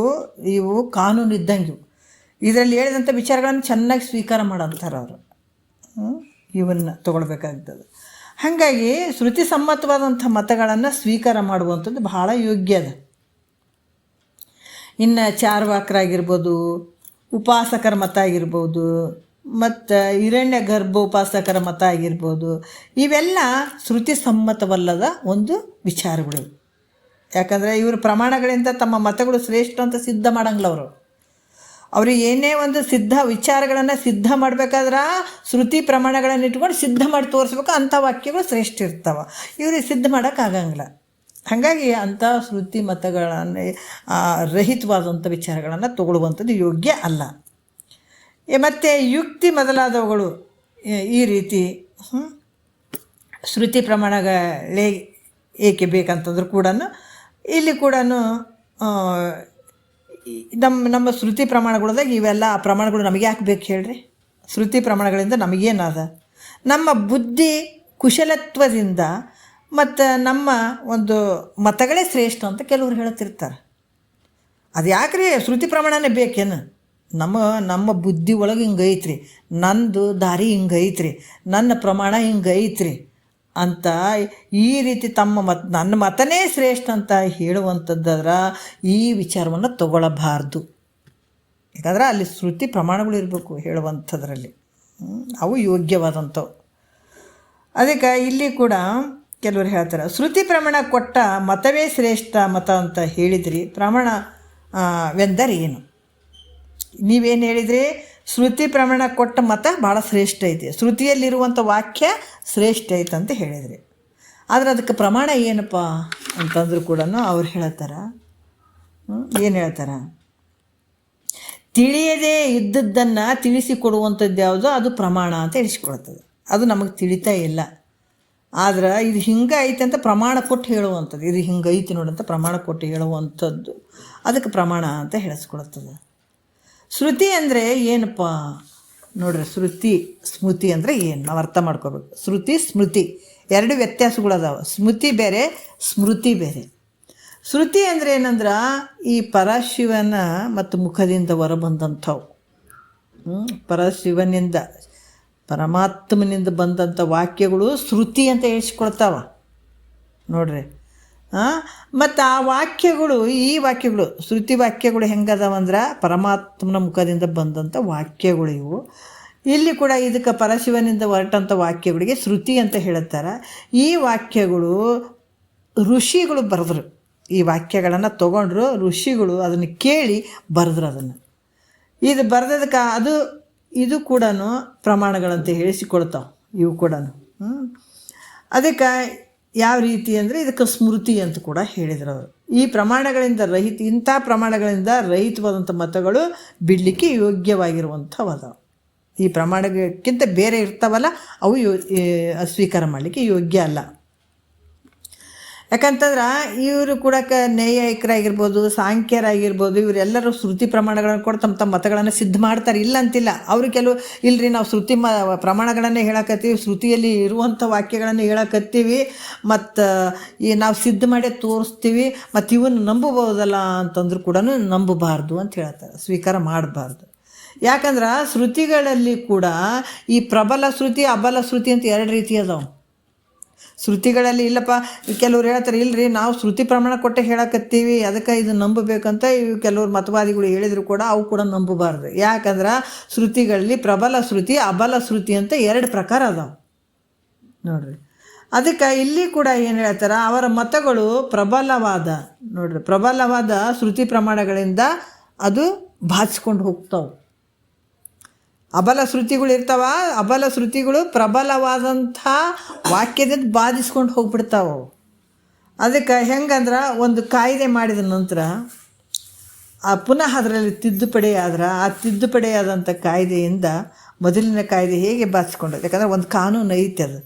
ಇವು ಕಾನೂನು ಇದ್ದಂಗೆ. ಇದರಲ್ಲಿ ಹೇಳಿದಂಥ ವಿಚಾರಗಳನ್ನು ಚೆನ್ನಾಗಿ ಸ್ವೀಕಾರ ಮಾಡೋಂತಾರೆ ಅವರು. ಇವನ್ನು ತೊಗೊಳ್ಬೇಕಾಗ್ತದೆ. ಹಾಗಾಗಿ ಶ್ರುತಿ ಸಮ್ಮತವಾದಂಥ ಮತಗಳನ್ನು ಸ್ವೀಕಾರ ಮಾಡುವಂಥದ್ದು ಭಾಳ ಯೋಗ್ಯ ಅದ. ಇನ್ನು ಚಾರ್ವಾಕರಾಗಿರ್ಬೋದು, ಉಪಾಸಕರ ಮತ ಆಗಿರ್ಬೋದು, ಮತ್ತು ಹಿರಣ್ಯ ಗರ್ಭ ಉಪಾಸಕರ ಮತ ಆಗಿರ್ಬೋದು, ಇವೆಲ್ಲ ಶ್ರುತಿ ಸಮ್ಮತವಲ್ಲದ ಒಂದು ವಿಚಾರಗಳು. ಯಾಕಂದರೆ ಇವರು ಪ್ರಮಾಣಗಳಿಂದ ತಮ್ಮ ಮತಗಳು ಶ್ರೇಷ್ಠ ಅಂತ ಸಿದ್ಧ ಮಾಡಂಗಿಲ್ಲ. ಅವರು ಏನೇ ಒಂದು ಸಿದ್ಧ ವಿಚಾರಗಳನ್ನು ಸಿದ್ಧ ಮಾಡಬೇಕಾದ್ರೆ ಶ್ರುತಿ ಪ್ರಮಾಣಗಳನ್ನು ಇಟ್ಕೊಂಡು ಸಿದ್ಧ ಮಾಡಿ ತೋರಿಸ್ಬೇಕು. ಅಂಥ ವಾಕ್ಯಗಳು ಶ್ರೇಷ್ಠ ಇರ್ತಾವೆ, ಇವ್ರಿಗೆ ಸಿದ್ಧ ಮಾಡೋಕ್ಕಾಗಂಗಿಲ್ಲ. ಹಾಗಾಗಿ ಅಂಥ ಶ್ರುತಿ ಮತಗಳನ್ನು ರಹಿತವಾದಂಥ ವಿಚಾರಗಳನ್ನು ತಗೊಳ್ಳುವಂಥದ್ದು ಯೋಗ್ಯ ಅಲ್ಲ. ಮತ್ತು ಯುಕ್ತಿ ಮೊದಲಾದವುಗಳು ಈ ರೀತಿ ಶ್ರುತಿ ಪ್ರಮಾಣಗಳೇ ಏಕೆ ಬೇಕಂತಂದ್ರೂ ಕೂಡ ಇಲ್ಲಿ ಕೂಡ ನಮ್ಮ ಶ್ರುತಿ ಪ್ರಮಾಣಗಳದಾಗ ಇವೆಲ್ಲ ಆ ಪ್ರಮಾಣಗಳು ನಮಗೆ ಯಾಕೆ ಬೇಕು ಹೇಳ್ರಿ? ಶ್ರುತಿ ಪ್ರಮಾಣಗಳಿಂದ ನಮಗೇನದ? ನಮ್ಮ ಬುದ್ಧಿ ಕುಶಲತ್ವದಿಂದ ಮತ್ತು ನಮ್ಮ ಒಂದು ಮತಗಳೇ ಶ್ರೇಷ್ಠ ಅಂತ ಕೆಲವರು ಹೇಳ್ತಿರ್ತಾರೆ. ಅದು ಯಾಕ್ರಿ ಶ್ರುತಿ ಪ್ರಮಾಣನೇ ಬೇಕೇನು? ನಮ್ಮ ಬುದ್ಧಿ ಒಳಗೆ ಹಿಂಗೆ ಐತ್ರಿ, ನಂದು ದಾರಿ ಹಿಂಗೆ ಐತ್ರಿ, ನನ್ನ ಪ್ರಮಾಣ ಹಿಂಗೆ ಐತ್ರಿ ಅಂತ ಈ ರೀತಿ ನನ್ನ ಮತನೇ ಶ್ರೇಷ್ಠ ಅಂತ ಹೇಳುವಂಥದ್ದಾದ್ರೆ ಈ ವಿಚಾರವನ್ನು ತಗೊಳ್ಳಬಾರ್ದು. ಯಾಕಂದ್ರೆ ಅಲ್ಲಿ ಶ್ರುತಿ ಪ್ರಮಾಣಗಳು ಇರಬೇಕು ಹೇಳುವಂಥದ್ರಲ್ಲಿ, ಅವು ಯೋಗ್ಯವಾದಂಥವು. ಅದಕ್ಕೆ ಇಲ್ಲಿ ಕೂಡ ಕೆಲವರು ಹೇಳ್ತಾರೆ, ಶ್ರುತಿ ಪ್ರಮಾಣ ಕೊಟ್ಟ ಮತವೇ ಶ್ರೇಷ್ಠ ಮತ ಅಂತ ಹೇಳಿದ್ರಿ, ಪ್ರಮಾಣವೆಂದರೆ ಏನು? ನೀವೇನು ಹೇಳಿದ್ರಿ? ಶ್ರುತಿ ಪ್ರಮಾಣ ಕೊಟ್ಟ ಮತ ಭಾಳ ಶ್ರೇಷ್ಠ ಐತಿ, ಶ್ರುತಿಯಲ್ಲಿರುವಂಥ ವಾಕ್ಯ ಶ್ರೇಷ್ಠ ಐತೆ ಅಂತ ಹೇಳಿದ್ರಿ. ಆದರೆ ಅದಕ್ಕೆ ಪ್ರಮಾಣ ಏನಪ್ಪ ಅಂತಂದ್ರೂ ಕೂಡ ಅವ್ರು ಹೇಳ್ತಾರೆ. ಏನು ಹೇಳ್ತಾರೆ? ತಿಳಿಯದೇ ಇದ್ದದ್ದನ್ನು ತಿಳಿಸಿಕೊಡುವಂಥದ್ದು ಯಾವುದೋ ಅದು ಪ್ರಮಾಣ ಅಂತ ಹೇಳಿಸ್ಕೊಳ್ತದೆ. ಅದು ನಮಗೆ ತಿಳಿತಾ ಇಲ್ಲ, ಆದ್ರೆ ಇದು ಹಿಂಗೆ ಐತೆ ಅಂತ ಪ್ರಮಾಣ ಕೊಟ್ಟು ಹೇಳುವಂಥದ್ದು, ಇದು ಹಿಂಗೆ ಐತಿ ನೋಡಂತ ಪ್ರಮಾಣ ಕೊಟ್ಟು ಹೇಳುವಂಥದ್ದು ಅದಕ್ಕೆ ಪ್ರಮಾಣ ಅಂತ ಹೇಳಿಸ್ಕೊಳ್ತದೆ. ಶ್ರುತಿ ಅಂದರೆ ಏನಪ್ಪ ನೋಡ್ರಿ, ಶ್ರುತಿ ಸ್ಮೃತಿ ಅಂದರೆ ಏನು ನಾವು ಅರ್ಥ ಮಾಡ್ಕೋಬೇಕು. ಶ್ರುತಿ ಸ್ಮೃತಿ ಎರಡು ವ್ಯತ್ಯಾಸಗಳದಾವೆ. ಸ್ಮೃತಿ ಬೇರೆ, ಸ್ಮೃತಿ ಬೇರೆ. ಶ್ರುತಿ ಅಂದರೆ ಏನಂದ್ರೆ ಈ ಪರಶಿವನ ಮತ್ತು ಮುಖದಿಂದ ಹೊರಬಂದಂಥವು, ಪರಶಿವನಿಂದ ಪರಮಾತ್ಮನಿಂದ ಬಂದಂಥ ವಾಕ್ಯಗಳು ಶ್ರುತಿ ಅಂತ ಹೇಳಿಸ್ಕೊಳ್ತಾವ ನೋಡ್ರಿ. ಮತ್ತು ಆ ವಾಕ್ಯಗಳು, ಈ ವಾಕ್ಯಗಳು ಶ್ರುತಿ ವಾಕ್ಯಗಳು ಹೆಂಗದಾವಂದ್ರೆ ಪರಮಾತ್ಮನ ಮುಖದಿಂದ ಬಂದಂಥ ವಾಕ್ಯಗಳು ಇವು. ಇಲ್ಲಿ ಕೂಡ ಇದಕ್ಕೆ ಪರಶಿವನಿಂದ ಹೊರಟಂಥ ವಾಕ್ಯಗಳಿಗೆ ಶ್ರುತಿ ಅಂತ ಹೇಳುತ್ತಾರೆ. ಈ ವಾಕ್ಯಗಳು ಋಷಿಗಳು ಬರೆದ್ರು, ಈ ವಾಕ್ಯಗಳನ್ನು ತೊಗೊಂಡ್ರು ಋಷಿಗಳು, ಅದನ್ನು ಕೇಳಿ ಬರೆದ್ರು. ಅದನ್ನು ಇದು ಬರೆದದಕ್ಕೆ ಇದು ಕೂಡ ಪ್ರಮಾಣಗಳಂತ ಹೇಳಿಸಿಕೊಳ್ತಾವೆ ಇವು ಕೂಡ. ಅದಕ್ಕೆ ಯಾವ ರೀತಿ ಅಂದರೆ ಇದಕ್ಕೆ ಸ್ಮೃತಿ ಅಂತ ಕೂಡ ಹೇಳಿದ್ರು ಅವರು. ಈ ಪ್ರಮಾಣಗಳಿಂದ ಇಂಥ ಪ್ರಮಾಣಗಳಿಂದ ರಹಿತವಾದಂಥ ಮತಗಳು ಬಿಡಲಿಕ್ಕೆ ಯೋಗ್ಯವಾಗಿರುವಂಥವದಾವೆ. ಈ ಪ್ರಮಾಣಕ್ಕಿಂತ ಬೇರೆ ಇರ್ತಾವಲ್ಲ ಅವು ಸ್ವೀಕಾರ ಮಾಡಲಿಕ್ಕೆ ಯೋಗ್ಯ ಅಲ್ಲ. ಯಾಕಂತಂದ್ರೆ ಇವರು ಕೂಡ ನೈಯಾಯಿಕರಾಗಿರ್ಬೋದು, ಸಾಂಖ್ಯರಾಗಿರ್ಬೋದು, ಇವರೆಲ್ಲರೂ ಶ್ರುತಿ ಪ್ರಮಾಣಗಳನ್ನು ಕೊಟ್ಟು ತಮ್ಮ ಮತಗಳನ್ನು ಸಿದ್ಧ ಮಾಡ್ತಾರೆ, ಇಲ್ಲ ಅಂತಿಲ್ಲ. ಅವರು ಕೆಲವು ಇಲ್ಲರಿ ನಾವು ಶ್ರುತಿ ಪ್ರಮಾಣಗಳನ್ನೇ ಹೇಳಕತ್ತೀವಿ, ಶ್ರುತಿಯಲ್ಲಿ ಇರುವಂಥ ವಾಕ್ಯಗಳನ್ನು ಹೇಳಕತ್ತೀವಿ, ಮತ್ತು ನಾವು ಸಿದ್ಧ ಮಾಡೇ ತೋರಿಸ್ತೀವಿ, ಮತ್ತು ಇವನ್ನ ನಂಬಬಹುದಲ್ಲ ಅಂತಂದ್ರೂ ಕೂಡ ನಂಬಬಾರ್ದು ಅಂತ ಹೇಳ್ತಾರೆ, ಸ್ವೀಕಾರ ಮಾಡಬಾರ್ದು. ಯಾಕಂದ್ರೆ ಶ್ರುತಿಗಳಲ್ಲಿ ಕೂಡ ಈ ಪ್ರಬಲ ಶ್ರುತಿ ಅಬಲ ಶ್ರುತಿ ಅಂತ ಎರಡು ರೀತಿ ಅದಾವೆ. ಶ್ರುತಿಗಳಲ್ಲಿ ಇಲ್ಲಪ್ಪ, ಕೆಲವ್ರು ಹೇಳ್ತಾರೆ ಇಲ್ಲರಿ ನಾವು ಶ್ರುತಿ ಪ್ರಮಾಣ ಕೊಟ್ಟೆ ಹೇಳಕತ್ತೀವಿ, ಅದಕ್ಕೆ ಇದು ನಂಬಬೇಕಂತ ಕೆಲವ್ರು ಮತವಾದಿಗಳು ಹೇಳಿದ್ರು ಕೂಡ ಅವು ಕೂಡ ನಂಬಬಾರ್ದು. ಯಾಕಂದ್ರೆ ಶ್ರುತಿಗಳಲ್ಲಿ ಪ್ರಬಲ ಶ್ರುತಿ ಅಬಲ ಶ್ರುತಿ ಅಂತ ಎರಡು ಪ್ರಕಾರ ಅದಾವೆ ನೋಡ್ರಿ. ಅದಕ್ಕೆ ಇಲ್ಲಿ ಕೂಡ ಏನು ಹೇಳ್ತಾರೆ, ಅವರ ಮತಗಳು ಪ್ರಬಲವಾದ ನೋಡ್ರಿ, ಪ್ರಬಲವಾದ ಶ್ರುತಿ ಪ್ರಮಾಣಗಳಿಂದ ಅದು ಬಾಚಿಕೊಂಡು ಹೋಗ್ತಾವೆ. ಅಬಲ ಶ್ರುತಿಗಳು ಇರ್ತಾವ, ಅಬಲ ಶ್ರುತಿಗಳು ಪ್ರಬಲವಾದಂಥ ವಾಕ್ಯದಿಂದ ಬಾಧಿಸ್ಕೊಂಡು ಹೋಗ್ಬಿಡ್ತಾವೆ. ಅದಕ್ಕೆ ಹೆಂಗಂದ್ರೆ ಒಂದು ಕಾಯ್ದೆ ಮಾಡಿದ ನಂತರ ಪುನಃ ಅದರಲ್ಲಿ ತಿದ್ದುಪಡಿ ಆದ್ರೆ ಆ ತಿದ್ದುಪಡಿಯಾದಂಥ ಕಾಯ್ದೆಯಿಂದ ಮೊದಲಿನ ಕಾಯ್ದೆ ಹೇಗೆ ಬಾಚಿಕೊಂಡು, ಯಾಕಂದ್ರೆ ಒಂದು ಕಾನೂನು ಐತೆ, ಅದು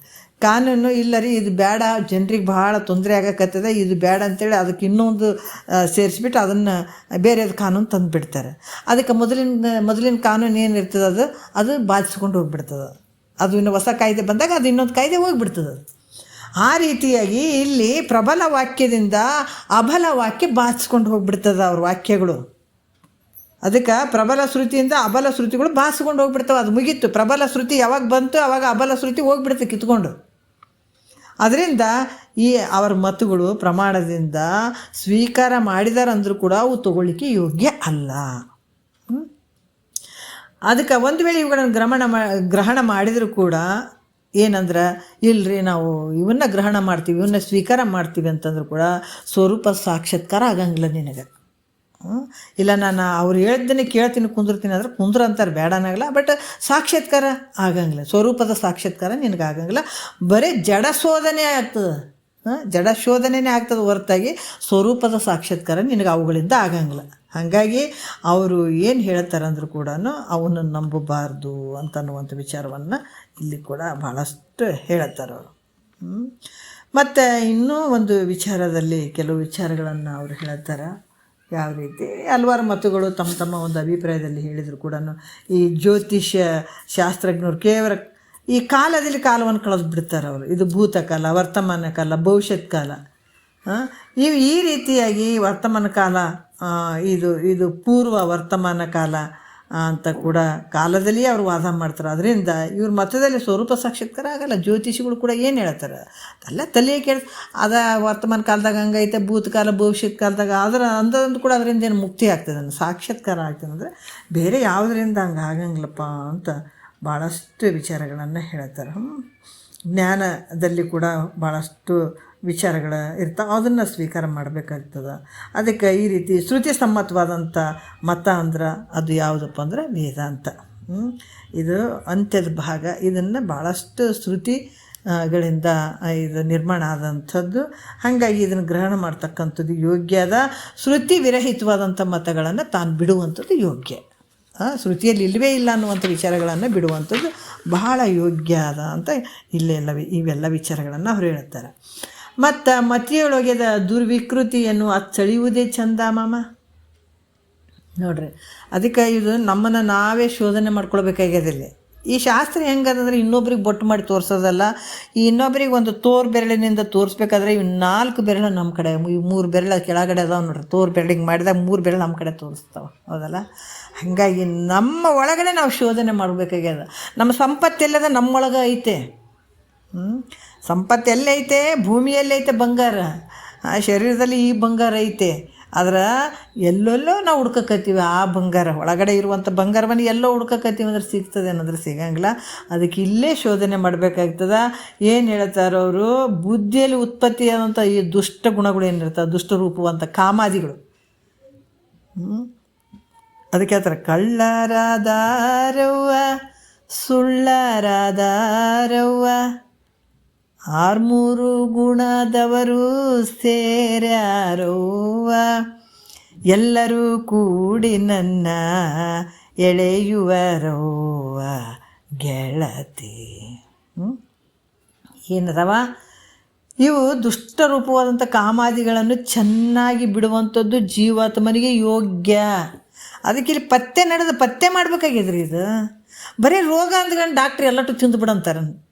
ಕಾನೂನು ಇಲ್ಲರಿ ಇದು ಬೇಡ, ಜನರಿಗೆ ಭಾಳ ತೊಂದರೆ ಆಗಕತ್ತದೆ, ಇದು ಬೇಡ ಅಂತೇಳಿ ಅದಕ್ಕೆ ಇನ್ನೊಂದು ಸೇರಿಸ್ಬಿಟ್ಟು ಅದನ್ನು ಬೇರೆದು ಕಾನೂನು ತಂದುಬಿಡ್ತಾರೆ. ಅದಕ್ಕೆ ಮೊದಲಿನ ಕಾನೂನು ಏನಿರ್ತದೆ ಅದು ಬಾಚಿಸ್ಕೊಂಡು ಹೋಗ್ಬಿಡ್ತದೆ. ಅದು ಇನ್ನು ಹೊಸ ಕಾಯ್ದೆ ಬಂದಾಗ ಅದು ಇನ್ನೊಂದು ಕಾಯ್ದೆ ಹೋಗಿಬಿಡ್ತದೆ. ಆ ರೀತಿಯಾಗಿ ಇಲ್ಲಿ ಪ್ರಬಲ ವಾಕ್ಯದಿಂದ ಅಬಲ ವಾಕ್ಯ ಬಾಚಿಸ್ಕೊಂಡು ಹೋಗ್ಬಿಡ್ತದೆ ಅವ್ರ ವಾಕ್ಯಗಳು. ಅದಕ್ಕೆ ಪ್ರಬಲ ಶ್ರುತಿಯಿಂದ ಅಬಲ ಶ್ರುತಿಗಳು ಬಾಚಿಸ್ಕೊಂಡು ಹೋಗ್ಬಿಡ್ತಾವೆ. ಅದು ಮುಗೀತು. ಪ್ರಬಲ ಶ್ರುತಿ ಯಾವಾಗ ಬಂತು ಆವಾಗ ಅಬಲ ಶ್ರುತಿ ಹೋಗ್ಬಿಡುತ್ತೆ ಕಿತ್ಕೊಂಡು. ಅದರಿಂದ ಈ ಅವರ ಮತಗಳು ಪ್ರಮಾಣದಿಂದ ಸ್ವೀಕಾರ ಮಾಡಿದಾರಂದ್ರೂ ಕೂಡ ಅವು ತಗೊಳ್ಳಿಕ್ಕೆ ಯೋಗ್ಯ ಅಲ್ಲ. ಅದಕ್ಕೆ ಒಂದು ವೇಳೆ ಇವುಗಳನ್ನು ಗ್ರಹಣ ಮಾಡಿದರೂ ಕೂಡ ಏನಂದ್ರೆ ಇಲ್ಲರಿ ನಾವು ಇವನ್ನ ಗ್ರಹಣ ಮಾಡ್ತೀವಿ, ಇವನ್ನ ಸ್ವೀಕಾರ ಮಾಡ್ತೀವಿ ಅಂತಂದ್ರೂ ಕೂಡ ಸ್ವರೂಪ ಸಾಕ್ಷಾತ್ಕಾರ ಆಗಂಗಿಲ್ಲ ನಿನಗೆ. ಇಲ್ಲ ನಾನು ಅವ್ರು ಹೇಳ್ದನ್ನೇ ಕೇಳ್ತೀನಿ ಕುಂದಿರ್ತೀನಿ ಅಂದ್ರೆ ಕುಂದ್ರ ಅಂತಾರೆ, ಬೇಡ ಅನ್ನಂಗಿಲ್ಲ. ಬಟ್ ಸಾಕ್ಷಾತ್ಕಾರ ಆಗಂಗಿಲ್ಲ, ಸ್ವರೂಪದ ಸಾಕ್ಷಾತ್ಕಾರ ನಿನಗೆ ಆಗಂಗಿಲ್ಲ. ಬರೀ ಜಡ ಶೋಧನೆ ಆಗ್ತದೆ, ಜಡ ಶೋಧನೆಯೇ ಆಗ್ತದೆ ಹೊರತಾಗಿ ಸ್ವರೂಪದ ಸಾಕ್ಷಾತ್ಕಾರ ನಿನಗೆ ಅವುಗಳಿಂದ ಆಗಂಗಿಲ್ಲ. ಹಾಗಾಗಿ ಅವರು ಏನು ಹೇಳ್ತಾರಂದ್ರೂ ಕೂಡ ಅವನ್ನು ನಂಬಬಾರ್ದು ಅಂತನ್ನುವಂಥ ವಿಚಾರವನ್ನು ಇಲ್ಲಿ ಕೂಡ ಭಾಳಷ್ಟು ಹೇಳ್ತಾರೆ ಅವರು. ಮತ್ತು ಇನ್ನೂ ಒಂದು ವಿಚಾರದಲ್ಲಿ ಕೆಲವು ವಿಚಾರಗಳನ್ನು ಅವರು ಹೇಳ್ತಾರೆ. ಯಾವ ರೀತಿ ಹಲವಾರು ಮತಗಳು ತಮ್ಮ ಒಂದು ಅಭಿಪ್ರಾಯದಲ್ಲಿ ಹೇಳಿದರು ಕೂಡ ಈ ಜ್ಯೋತಿಷ್ಯ ಶಾಸ್ತ್ರಜ್ಞರು ಕೇವಲ ಈ ಕಾಲದಲ್ಲಿ ಕಾಲವನ್ನು ಕಳೆದು ಬಿಡ್ತಾರೆ ಅವರು. ಇದು ಭೂತಕಾಲ, ವರ್ತಮಾನ ಕಾಲ, ಭವಿಷ್ಯತ್ ಕಾಲ. ಈ ರೀತಿಯಾಗಿ ವರ್ತಮಾನ ಕಾಲ, ಇದು ಪೂರ್ವ ವರ್ತಮಾನ ಕಾಲ ಅಂತ ಕೂಡ ಕಾಲದಲ್ಲಿ ಅವರು ವಾದ ಮಾಡ್ತಾರೆ. ಅದರಿಂದ ಇವ್ರ ಮತದಲ್ಲಿ ಸ್ವರೂಪ ಸಾಕ್ಷಾತ್ಕಾರ ಆಗಲ್ಲ. ಜ್ಯೋತಿಷಿಗಳು ಕೂಡ ಏನು ಹೇಳ್ತಾರೆ ಅದೆಲ್ಲ ತಲೆಯೇ ಕೇಳಿ, ಅದ ವರ್ತಮಾನ ಕಾಲದಾಗ ಹಂಗೈತೆ, ಭೂತಕಾಲ ಭವಿಷ್ಯತ್ ಕಾಲದಾಗ ಅಂದಂದು ಕೂಡ ಅದರಿಂದ ಏನು ಮುಕ್ತಿ ಆಗ್ತದೆ, ಸಾಕ್ಷಾತ್ಕಾರ ಆಗ್ತದೆ ಅಂದರೆ ಬೇರೆ ಯಾವುದರಿಂದ ಹಂಗೆ ಆಗಂಗಿಲ್ಲಪ್ಪ ಅಂತ ಭಾಳಷ್ಟು ವಿಚಾರಗಳನ್ನು ಹೇಳ್ತಾರೆ. ಜ್ಞಾನದಲ್ಲಿ ಕೂಡ ಭಾಳಷ್ಟು ವಿಚಾರಗಳು ಇರ್ತಾವೆ, ಅದನ್ನು ಸ್ವೀಕಾರ ಮಾಡಬೇಕಾಗ್ತದೆ. ಅದಕ್ಕೆ ಈ ರೀತಿ ಶ್ರುತಿ ಸಮ್ಮತವಾದಂಥ ಮತ ಅಂದ್ರೆ ಅದು ಯಾವುದಪ್ಪ ಅಂದ್ರೆ ವೇದಾಂತ. ಇದು ಅಂತ್ಯದ ಭಾಗ. ಇದನ್ನು ಭಾಳಷ್ಟು ಶ್ರುತಿ ಗಳಿಂದ ಇದು ನಿರ್ಮಾಣ ಆದಂಥದ್ದು. ಹಾಗಾಗಿ ಇದನ್ನು ಗ್ರಹಣ ಮಾಡ್ತಕ್ಕಂಥದ್ದು ಯೋಗ್ಯ ಅದ. ಶ್ರುತಿ ವಿರಹಿತವಾದಂಥ ಮತಗಳನ್ನು ತಾನು ಬಿಡುವಂಥದ್ದು ಯೋಗ್ಯ. ಶ್ರುತಿಯಲ್ಲಿ ಇಲ್ಲವೇ ಇಲ್ಲ ಅನ್ನುವಂಥ ವಿಚಾರಗಳನ್ನು ಬಿಡುವಂಥದ್ದು ಬಹಳ ಯೋಗ್ಯ ಅದ ಅಂತ ಇವೆಲ್ಲ ವಿಚಾರಗಳನ್ನು ಅವ್ರು ಹೇಳ್ತಾರೆ. ಮತ್ತು ಮತಿಯೊಳಗೆದ ದುರ್ವಿಕೃತಿಯನ್ನು ಅಚ್ಚಳಿಯುವುದೇ ಚಂದ ಮಾಮ. ನೋಡ್ರಿ, ಅದಕ್ಕೆ ಇದು ನಮ್ಮನ್ನು ನಾವೇ ಶೋಧನೆ ಮಾಡ್ಕೊಳ್ಬೇಕಾಗ್ಯದಿಲ್ಲ. ಈ ಶಾಸ್ತ್ರ ಹೆಂಗದಂದ್ರೆ ಇನ್ನೊಬ್ರಿಗೆ ಬೊಟ್ಟು ಮಾಡಿ ತೋರಿಸೋದಲ್ಲ, ಈ ಇನ್ನೊಬ್ರಿಗೆ ಒಂದು ತೋರು ಬೆರಳಿನಿಂದ ತೋರಿಸ್ಬೇಕಾದ್ರೆ ಇವು 4 ಬೆರಳು ನಮ್ಮ ಕಡೆ, ಈ 3 ಬೆರಳು ಕೆಳಗಡೆ ಅದಾವೆ ನೋಡ್ರಿ. ತೋರು ಬೆರಳಿಗೆ ಮಾಡಿದಾಗ 3 ಬೆರಳು ನಮ್ಮ ಕಡೆ ತೋರಿಸ್ತಾವೆ, ಹೌದಲ್ಲ? ಹಾಗಾಗಿ ನಮ್ಮ ಒಳಗಡೆ ನಾವು ಶೋಧನೆ ಮಾಡಬೇಕಾಗ್ಯದ. ನಮ್ಮ ಸಂಪತ್ತೆಲ್ಲದ ನಮ್ಮೊಳಗೆ ಐತೆ. ಸಂಪತ್ತು ಎಲ್ಲೈತೆ? ಭೂಮಿಯಲ್ಲೈತೆ ಬಂಗಾರ, ಶರೀರದಲ್ಲಿ ಈ ಬಂಗಾರ ಐತೆ. ಆದ್ರೆ ಎಲ್ಲೆಲ್ಲೋ ನಾವು ಹುಡ್ಕಕತ್ತೀವಿ ಆ ಬಂಗಾರ. ಒಳಗಡೆ ಇರುವಂಥ ಬಂಗಾರವನ್ನು ಎಲ್ಲೋ ಹುಡ್ಕಕತ್ತೀವಿ ಅಂದ್ರೆ ಸಿಗ್ತದೆ ಅನ್ನೋದ್ರೆ ಸಿಗಂಗಿಲ್ಲ. ಅದಕ್ಕೆ ಇಲ್ಲೇ ಶೋಧನೆ ಮಾಡಬೇಕಾಗ್ತದೆ. ಏನು ಹೇಳ್ತಾರೆ ಅವರು, ಬುದ್ಧಿಯಲ್ಲಿ ಉತ್ಪತ್ತಿಯಾದಂಥ ಈ ದುಷ್ಟ ಗುಣಗಳು ಏನಿರ್ತವೆ, ದುಷ್ಟ ರೂಪವಂಥ ಕಾಮಾದಿಗಳು. ಅದಕ್ಕೆ ಹೇಳ್ತಾರೆ, ಕಳ್ಳರಾದಾರವ್ವ ಸುಳ್ಳರಾದಾರವ್ವ 6 ಗುಣದವರು ಸೇರ್ಯಾರವ್ವ ಎಲ್ಲರೂ ಕೂಡಿ ನನ್ನ ಎಳೆಯುವರವ್ವ ಗೆಳತಿ. ಏನದವ ಇವು ದುಷ್ಟರೂಪವಾದಂಥ ಕಾಮಾದಿಗಳನ್ನು ಚೆನ್ನಾಗಿ ಬಿಡುವಂಥದ್ದು ಜೀವಾತ್ಮನಿಗೆ ಯೋಗ್ಯ. ಅದಕ್ಕೆ ಇಲ್ಲಿ ಪತ್ತೆ ಮಾಡ್ಬೇಕಾಗಿದ್ರಿ. ಇದು ಬರೀ ರೋಗ ಅಂದ್ಕೊಂಡು ಡಾಕ್ಟ್ರ್ ಎಲ್ಲಟು ತಿಂದು ಬಿಡಂತಾರೆ.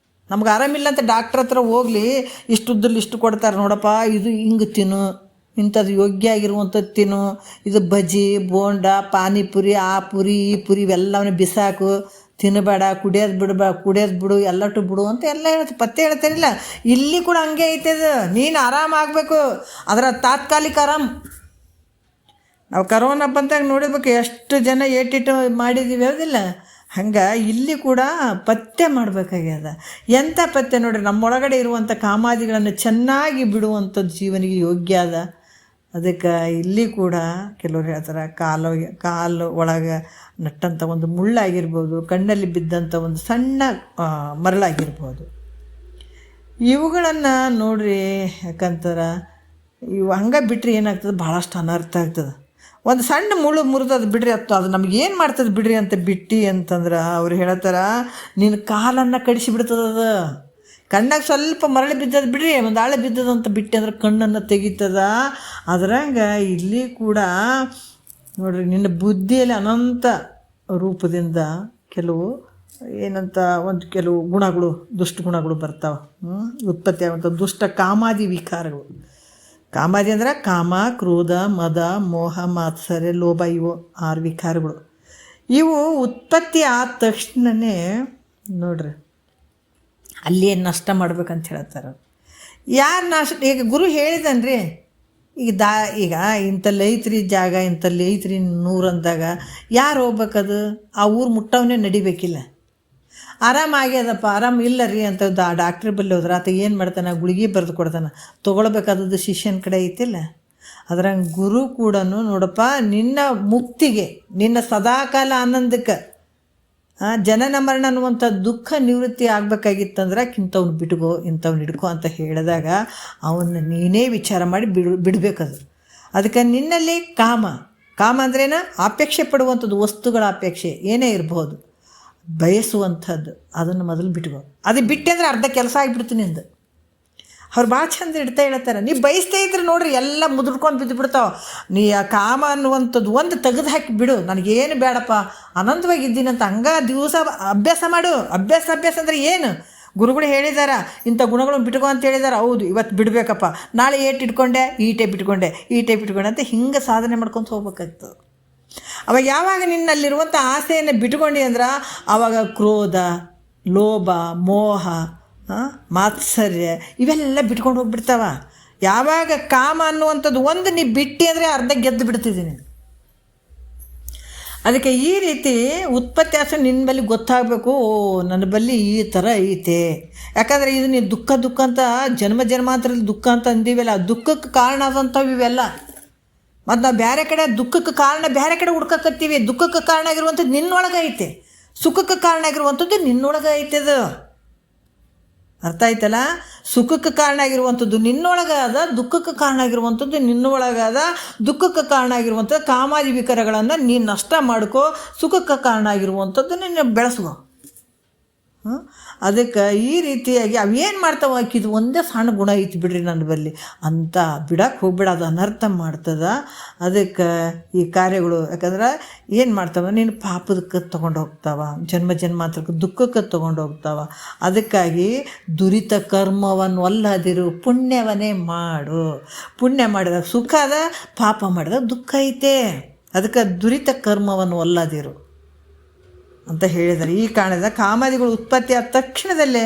ನಮ್ಗೆ ಆರಾಮಿಲ್ಲ ಅಂತ ಡಾಕ್ಟ್ರ್ ಹತ್ರ ಹೋಗಲಿ, ಇಷ್ಟುದ್ದಲ್ಲಿ ಇಷ್ಟು ಕೊಡ್ತಾರೆ, ನೋಡಪ್ಪ ಇದು ಹಿಂಗೆ ತಿನ್ನು, ಇಂಥದ್ದು ಯೋಗ್ಯ ಆಗಿರುವಂಥದ್ದು ತಿನ್ನು, ಇದು ಬಜ್ಜಿ ಬೋಂಡ ಪಾನಿಪುರಿ ಆ ಪುರಿ ಈ ಪುರಿ ಇವೆಲ್ಲವನ್ನ ಬಿಸಾಕು, ತಿನ್ನಬೇಡ, ಕುಡಿಯೋದು ಬಿಡು, ಎಲ್ಲಟು ಬಿಡು ಅಂತ ಎಲ್ಲ ಪತ್ತೆ ಹೇಳ್ತಾರಿಲ್ಲ. ಇಲ್ಲಿ ಕೂಡ ಹಂಗೆ ಐತದ. ನೀನು ಆರಾಮಾಗಬೇಕು, ಅದರ ತಾತ್ಕಾಲಿಕ ಆರಾಮ್. ನಾವು ಕರೋನಾ ಬಂದಾಗ ನೋಡಿರ್ಬೇಕು ಎಷ್ಟು ಜನ ಏಟಿಟ್ಟು ಮಾಡಿದ್ದೀವಿ, ಹೌದಿಲ್ಲ? ಹಂಗೆ ಇಲ್ಲಿ ಕೂಡ ಪತ್ತೆ ಮಾಡಬೇಕಾಗ್ಯದ. ಎಂಥ ಪತ್ತೆ ನೋಡ್ರಿ, ನಮ್ಮೊಳಗಡೆ ಇರುವಂಥ ಕಾಮಾದಿಗಳನ್ನು ಚೆನ್ನಾಗಿ ಬಿಡುವಂಥದ್ದು ಜೀವನಿಗೆ ಯೋಗ್ಯ ಅದ. ಅದಕ್ಕೆ ಇಲ್ಲಿ ಕೂಡ ಕೆಲವ್ರು ಹೇಳ್ತಾರೆ, ಕಾಲು ಒಳಗೆ ನಟ್ಟಂಥ ಒಂದು ಮುಳ್ಳಾಗಿರ್ಬೋದು, ಕಣ್ಣಲ್ಲಿ ಬಿದ್ದಂಥ ಒಂದು ಸಣ್ಣ ಮರಳಾಗಿರ್ಬೋದು, ಇವುಗಳನ್ನು ನೋಡ್ರಿ. ಯಾಕಂತಾರೆ ಇವು ಹಂಗೆ ಬಿಟ್ಟರೆ ಏನಾಗ್ತದೆ, ಭಾಳಷ್ಟು ಅನರ್ಥ ಆಗ್ತದೆ. ಒಂದು ಸಣ್ಣ ಮುಳ್ಳು ಮುರಿದದು ಬಿಡ್ರಿ, ಅದು ನಮಗೇನು ಮಾಡ್ತದೆ ಬಿಡ್ರಿ ಅಂತ ಬಿಟ್ಟು ಅಂತಂದ್ರೆ ಅವ್ರು ಹೇಳ್ತಾರೆ, ನಿನ್ನ ಕಾಲನ್ನು ಕಡಿಸಿಬಿಡ್ತದ. ಕಣ್ಣಾಗ ಸ್ವಲ್ಪ ಮರಳಿ ಬಿದ್ದದು ಬಿಡ್ರಿ, ಒಂದು ಆಳೆ ಬಿದ್ದದಂತ ಬಿಟ್ಟು ಅಂದ್ರೆ ಕಣ್ಣನ್ನು ತೆಗಿತದ. ಅದ್ರಂಗೆ ಇಲ್ಲಿ ಕೂಡ ನೋಡ್ರಿ, ನಿನ್ನ ಬುದ್ಧಿಯಲ್ಲಿ ಅನಂತ ರೂಪದಿಂದ ಕೆಲವು ಕೆಲವು ಗುಣಗಳು, ದುಷ್ಟ ಗುಣಗಳು ಬರ್ತಾವೆ. ಉತ್ಪತ್ತಿ ಆಗುವಂಥ ದುಷ್ಟ ಕಾಮಾದಿ ವಿಕಾರಗಳು. ಕಾಮಾದಿ ಅಂದ್ರೆ ಕಾಮ, ಕ್ರೋಧ, ಮದ, ಮೋಹ, ಮಾತ್ಸರ್ಯ, ಲೋಭ, ಇವು 6 ವಿಕಾರಗಳು. ಇವು ಉತ್ಪತ್ತಿ ಆದ ತಕ್ಷಣವೇ ನೋಡ್ರಿ ಅಲ್ಲಿ ನಷ್ಟ ಮಾಡ್ಬೇಕಂತ ಹೇಳ್ತಾರೆ. ಯಾರು ನಾಶ? ಈಗ ಗುರು ಹೇಳಿದನ್ರಿ, ಈಗ ಇಂಥಲ್ಲಿ ಐತ್ರಿ ಜಾಗ, ಇಂಥಲ್ಲಿ ಐತ್ರಿ 100 ಅಂದಾಗ ಯಾರು ಹೋಗ್ಬೇಕದು? ಆ ಊರು ಮುಟ್ಟವನೇ ನಡಿಬೇಕಿಲ್ಲ. ಆರಾಮಾಗ್ಯದಪ್ಪ, ಆರಾಮ ಇಲ್ಲ ರೀ ಅಂತ ಡಾಕ್ಟ್ರ್ ಬಲ್ಲಿ ಹೋದ್ರೆ ಆತ ಏನು ಮಾಡ್ತಾನೆ, ಗುಳಿಗೆ ಬರೆದು ಕೊಡ್ತಾನೆ, ತೊಗೊಳ್ಬೇಕಾದದ್ದು ಶಿಷ್ಯನ ಕಡೆ ಐತಿಲ್ಲ. ಅದ್ರಂಗೆ ಗುರು ಕೂಡ ನೋಡಪ್ಪ, ನಿನ್ನ ಮುಕ್ತಿಗೆ, ನಿನ್ನ ಸದಾಕಾಲ ಆನಂದಕ್ಕೆ, ಜನನ ಮರಣ ಅನ್ನುವಂಥ ದುಃಖ ನಿವೃತ್ತಿ ಆಗಬೇಕಾಗಿತ್ತಂದ್ರೆ ಇಂಥವ್ನು ಬಿಟ್ಕೋ, ಇಂಥವ್ನು ಹಿಡ್ಕೋ ಅಂತ ಹೇಳಿದಾಗ ಅವನ್ನ ನೀನೇ ವಿಚಾರ ಮಾಡಿ ಬಿಡಬೇಕದು. ಅದಕ್ಕೆ ನಿನ್ನಲ್ಲಿ ಕಾಮ ಅಂದ್ರೇನ? ಅಪೇಕ್ಷೆ ಪಡುವಂಥದ್ದು, ವಸ್ತುಗಳ ಅಪೇಕ್ಷೆ ಏನೇ ಇರ್ಬೋದು, ಬಯಸುವಂಥದ್ದು, ಅದನ್ನು ಮೊದಲು ಬಿಟ್ಕೋ. ಅದು ಬಿಟ್ಟೆ ಅಂದರೆ ಅರ್ಧ ಕೆಲಸ ಆಗಿಬಿಡ್ತೀನಿ ಅಂದು. ಅವ್ರು ಭಾಳ ಚಂದ ಹೇಳ್ತಾರೆ, ನೀ ಬಯಸ್ತಾ ಇದ್ರೆ ನೋಡ್ರಿ ಎಲ್ಲ ಮುದುಡ್ಕೊಂಡು ಬಿದ್ದುಬಿಡ್ತಾವೆ. ನೀ ಆ ಕಾಮ ಅನ್ನುವಂಥದ್ದು ಒಂದು ತೆಗೆದು ಹಾಕಿ ಬಿಡು, ನನಗೇನು ಬೇಡಪ್ಪ, ಆನಂದವಾಗಿದ್ದೀನಿ ಅಂತ ಹಂಗೆ ದಿವಸ ಅಭ್ಯಾಸ ಮಾಡು. ಅಭ್ಯಾಸ ಅಂದರೆ ಏನು? ಗುರುಗಳು ಹೇಳಿದಾರ, ಇಂಥ ಗುಣಗಳನ್ನು ಬಿಟ್ಕೊ ಅಂತ ಹೇಳಿದಾರೆ. ಹೌದು, ಇವತ್ತು ಬಿಡಬೇಕಪ್ಪ, ನಾಳೆ ಏಟು ಇಟ್ಕೊಂಡೆ, ಈ ಟೈಪ್ ಇಟ್ಕೊಂಡೆ ಅಂತ ಹಿಂಗೆ ಸಾಧನೆ ಮಾಡ್ಕೊತ ಹೋಗ್ಬೇಕಾಗ್ತದೆ. ಅವಾಗ ಯಾವಾಗ ನಿನ್ನಲ್ಲಿರುವಂಥ ಆಸೆಯನ್ನು ಬಿಟ್ಕೊಂಡು ಅಂದ್ರೆ ಆವಾಗ ಕ್ರೋಧ, ಲೋಭ, ಮೋಹ, ಮಾತ್ಸರ್ಯ ಇವೆಲ್ಲ ಬಿಟ್ಕೊಂಡು ಹೋಗ್ಬಿಡ್ತಾವ. ಯಾವಾಗ ಕಾಮ ಅನ್ನುವಂಥದ್ದು ಒಂದು ನೀ ಬಿಟ್ಟು ಅಂದರೆ ಅರ್ಧ ಗೆದ್ದು ಬಿಡ್ತಿದ್ದೀನಿ. ಅದಕ್ಕೆ ಈ ರೀತಿ ಉತ್ಪತ್ತಿ ಆಸೆ ನಿನ್ನ ಬಳಿ ಗೊತ್ತಾಗಬೇಕು. ನನ್ನ ಬಳಿ ಈ ಥರ ಐತೆ. ಯಾಕಂದರೆ ಇದು ನೀವು ದುಃಖ ಅಂತ ಜನ್ಮಾಂತರದಲ್ಲಿ ದುಃಖ ಅಂತ ಅಂದೀವಲ್ಲ, ದುಃಖಕ್ಕೆ ಕಾರಣ ಆದಂಥವು ಇವೆಲ್ಲ. ಮತ್ತು ನಾವು ಬೇರೆ ಕಡೆ ದುಃಖಕ್ಕೆ ಕಾರಣ ಬೇರೆ ಕಡೆ ಹುಡ್ಕಕತ್ತೀವಿ. ದುಃಖಕ್ಕೆ ಕಾರಣ ಆಗಿರುವಂಥದ್ದು ನಿನ್ನೊಳಗೆ ಐತೆ, ಸುಖಕ್ಕೆ ಕಾರಣ ಆಗಿರುವಂಥದ್ದು ನಿನ್ನೊಳಗೆ ಐತೆ. ಅದು ಅರ್ಥ ಆಯ್ತಲ್ಲ? ಸುಖಕ್ಕೆ ಕಾರಣ ಆಗಿರುವಂಥದ್ದು ನಿನ್ನೊಳಗಾದ, ದುಃಖಕ್ಕೆ ಕಾರಣ ಆಗಿರುವಂಥದ್ದು ನಿನ್ನೊಳಗಾದ, ದುಃಖಕ್ಕೆ ಕಾರಣ ಆಗಿರುವಂಥದ್ದು ಕಾಮಾದಿ ವಿಕಾರಗಳನ್ನು ನೀನು ನಷ್ಟ ಮಾಡ್ಕೋ, ಸುಖಕ್ಕೆ ಕಾರಣ ಆಗಿರುವಂಥದ್ದು ನೀನು ಬೆಳೆಸ್ಕೋ. ಅದಕ್ಕೆ ಈ ರೀತಿಯಾಗಿ ಅವೇನು ಮಾಡ್ತಾವೆ, ಆಕಿದು ಒಂದೇ ಸಣ್ಣ ಗುಣ ಐತಿ ಬಿಡ್ರಿ ನನ್ನ ಬಲ್ಲಿ ಅಂತ ಬಿಡಕ್ಕೆ ಹೋಗ್ಬೇಡ, ಅದು ಅನರ್ಥ ಮಾಡ್ತದೆ. ಅದಕ್ಕೆ ಈ ಕಾರ್ಯಗಳು ಯಾಕಂದ್ರೆ ಏನು ಮಾಡ್ತಾವೆ, ನೀನು ಪಾಪದಕ್ಕೆ ತೊಗೊಂಡು ಹೋಗ್ತಾವ, ಜನ್ಮ ಜನ್ಮಾಂತರಕ್ಕೆ ದುಃಖಕ್ಕೆ ತೊಗೊಂಡು ಹೋಗ್ತಾವ. ಅದಕ್ಕಾಗಿ ದುರಿತ ಕರ್ಮವನ್ನು ಅಲ್ಲದಿರು, ಪುಣ್ಯವನ್ನೇ ಮಾಡು. ಪುಣ್ಯ ಮಾಡಿದಾಗ ಸುಖ ಅದ, ಪಾಪ ಮಾಡಿದಾಗ ದುಃಖ ಐತೆ. ಅದಕ್ಕೆ ದುರಿತ ಕರ್ಮವನ್ನು ಅಲ್ಲದಿರು ಅಂತ ಹೇಳಿದ್ದಾರೆ. ಈ ಕಾರಣದ ಕಾಮಾದಿಗಳು ಉತ್ಪತ್ತಿ ಆದ ತಕ್ಷಣದಲ್ಲೇ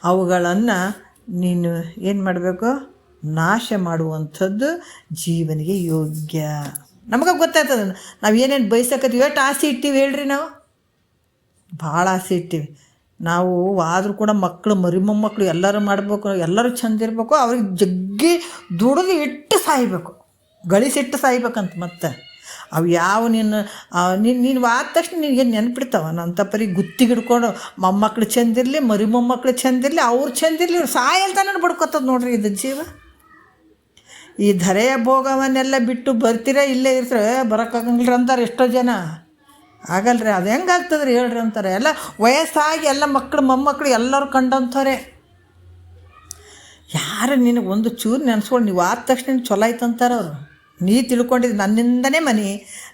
ಅವುಗಳನ್ನು ನೀನು ಏನು ಮಾಡಬೇಕು, ನಾಶ ಮಾಡುವಂಥದ್ದು ಜೀವನಿಗೆ ಯೋಗ್ಯ. ನಮಗೆ ಗೊತ್ತಾಗ್ತದೆ ನಾವು ಏನೇನು ಬಯಸಕತ್ತೀವಿ, ಎಷ್ಟು ಆಸೆ ಇಟ್ಟಿವಿ ಹೇಳ್ರಿ, ನಾವು ಭಾಳ ಆಸೆ ಇಟ್ಟಿವಿ. ನಾವು ಆದರೂ ಕೂಡ ಮಕ್ಕಳು ಮೊಮ್ಮಕ್ಕಳು ಎಲ್ಲರೂ ಮಾಡಬೇಕು, ಎಲ್ಲರೂ ಚಂದ ಇರಬೇಕು, ಅವ್ರಿಗೆ ಜಗ್ಗಿ ದುಡಿದು ಇಟ್ಟು ಸಾಯ್ಬೇಕು, ಗಳಿಸಿಟ್ಟು ಸಾಯ್ಬೇಕಂತ. ಮತ್ತೆ ಅವು ಯಾವ ನೀನು ಆದ ತಕ್ಷಣ ನಿನಗೇನು ನೆನ್ಪಿಡ್ತಾವ, ನಂತ ಪರಿ ಗುತ್ತಿಗೆ ಹಿಡ್ಕೊಂಡು ಮೊಮ್ಮಕ್ಕಳು ಚೆಂದಿರಲಿ, ಮೊಮ್ಮಕ್ಕಳು ಚೆಂದಿರಲಿ, ಅವ್ರು ಚೆಂದಿರಲಿ, ಸಾಯಲ್ತಾನ ಬಡ್ಕೊತದ ನೋಡ್ರಿ ಇದು ಜೀವ. ಈ ಧರೆಯ ಭೋಗವನ್ನೆಲ್ಲ ಬಿಟ್ಟು ಬರ್ತೀರ, ಇಲ್ಲೇ ಇರ್ತಾರೆ, ಬರೋಕ್ಕಾಗಂಗಿಲ್ರಿ ಅಂತಾರೆ ಎಷ್ಟೋ ಜನ. ಆಗಲ್ರಿ, ಅದು ಹೆಂಗಾಗ್ತದ್ರಿ ಹೇಳ್ರಿ ಅಂತಾರೆ. ಎಲ್ಲ ವಯಸ್ಸಾಗಿ ಎಲ್ಲ ಮಕ್ಕಳು ಮೊಮ್ಮಕ್ಕಳು ಎಲ್ಲರೂ ಕಂಡಂಥವ್ರೆ. ಯಾರು ನಿನಗೆ ಒಂದು ಚೂರು ನೆನೆಸ್ಕೊಂಡು ನೀವು ಆದ ತಕ್ಷಣ ಚೊಲೋ ಆಯ್ತು ಅಂತಾರೆ ಅವರು. ನೀ ತಿಳ್ಕೊಂಡಿದ್ದು ನನ್ನಿಂದನೇ ಮನೆ,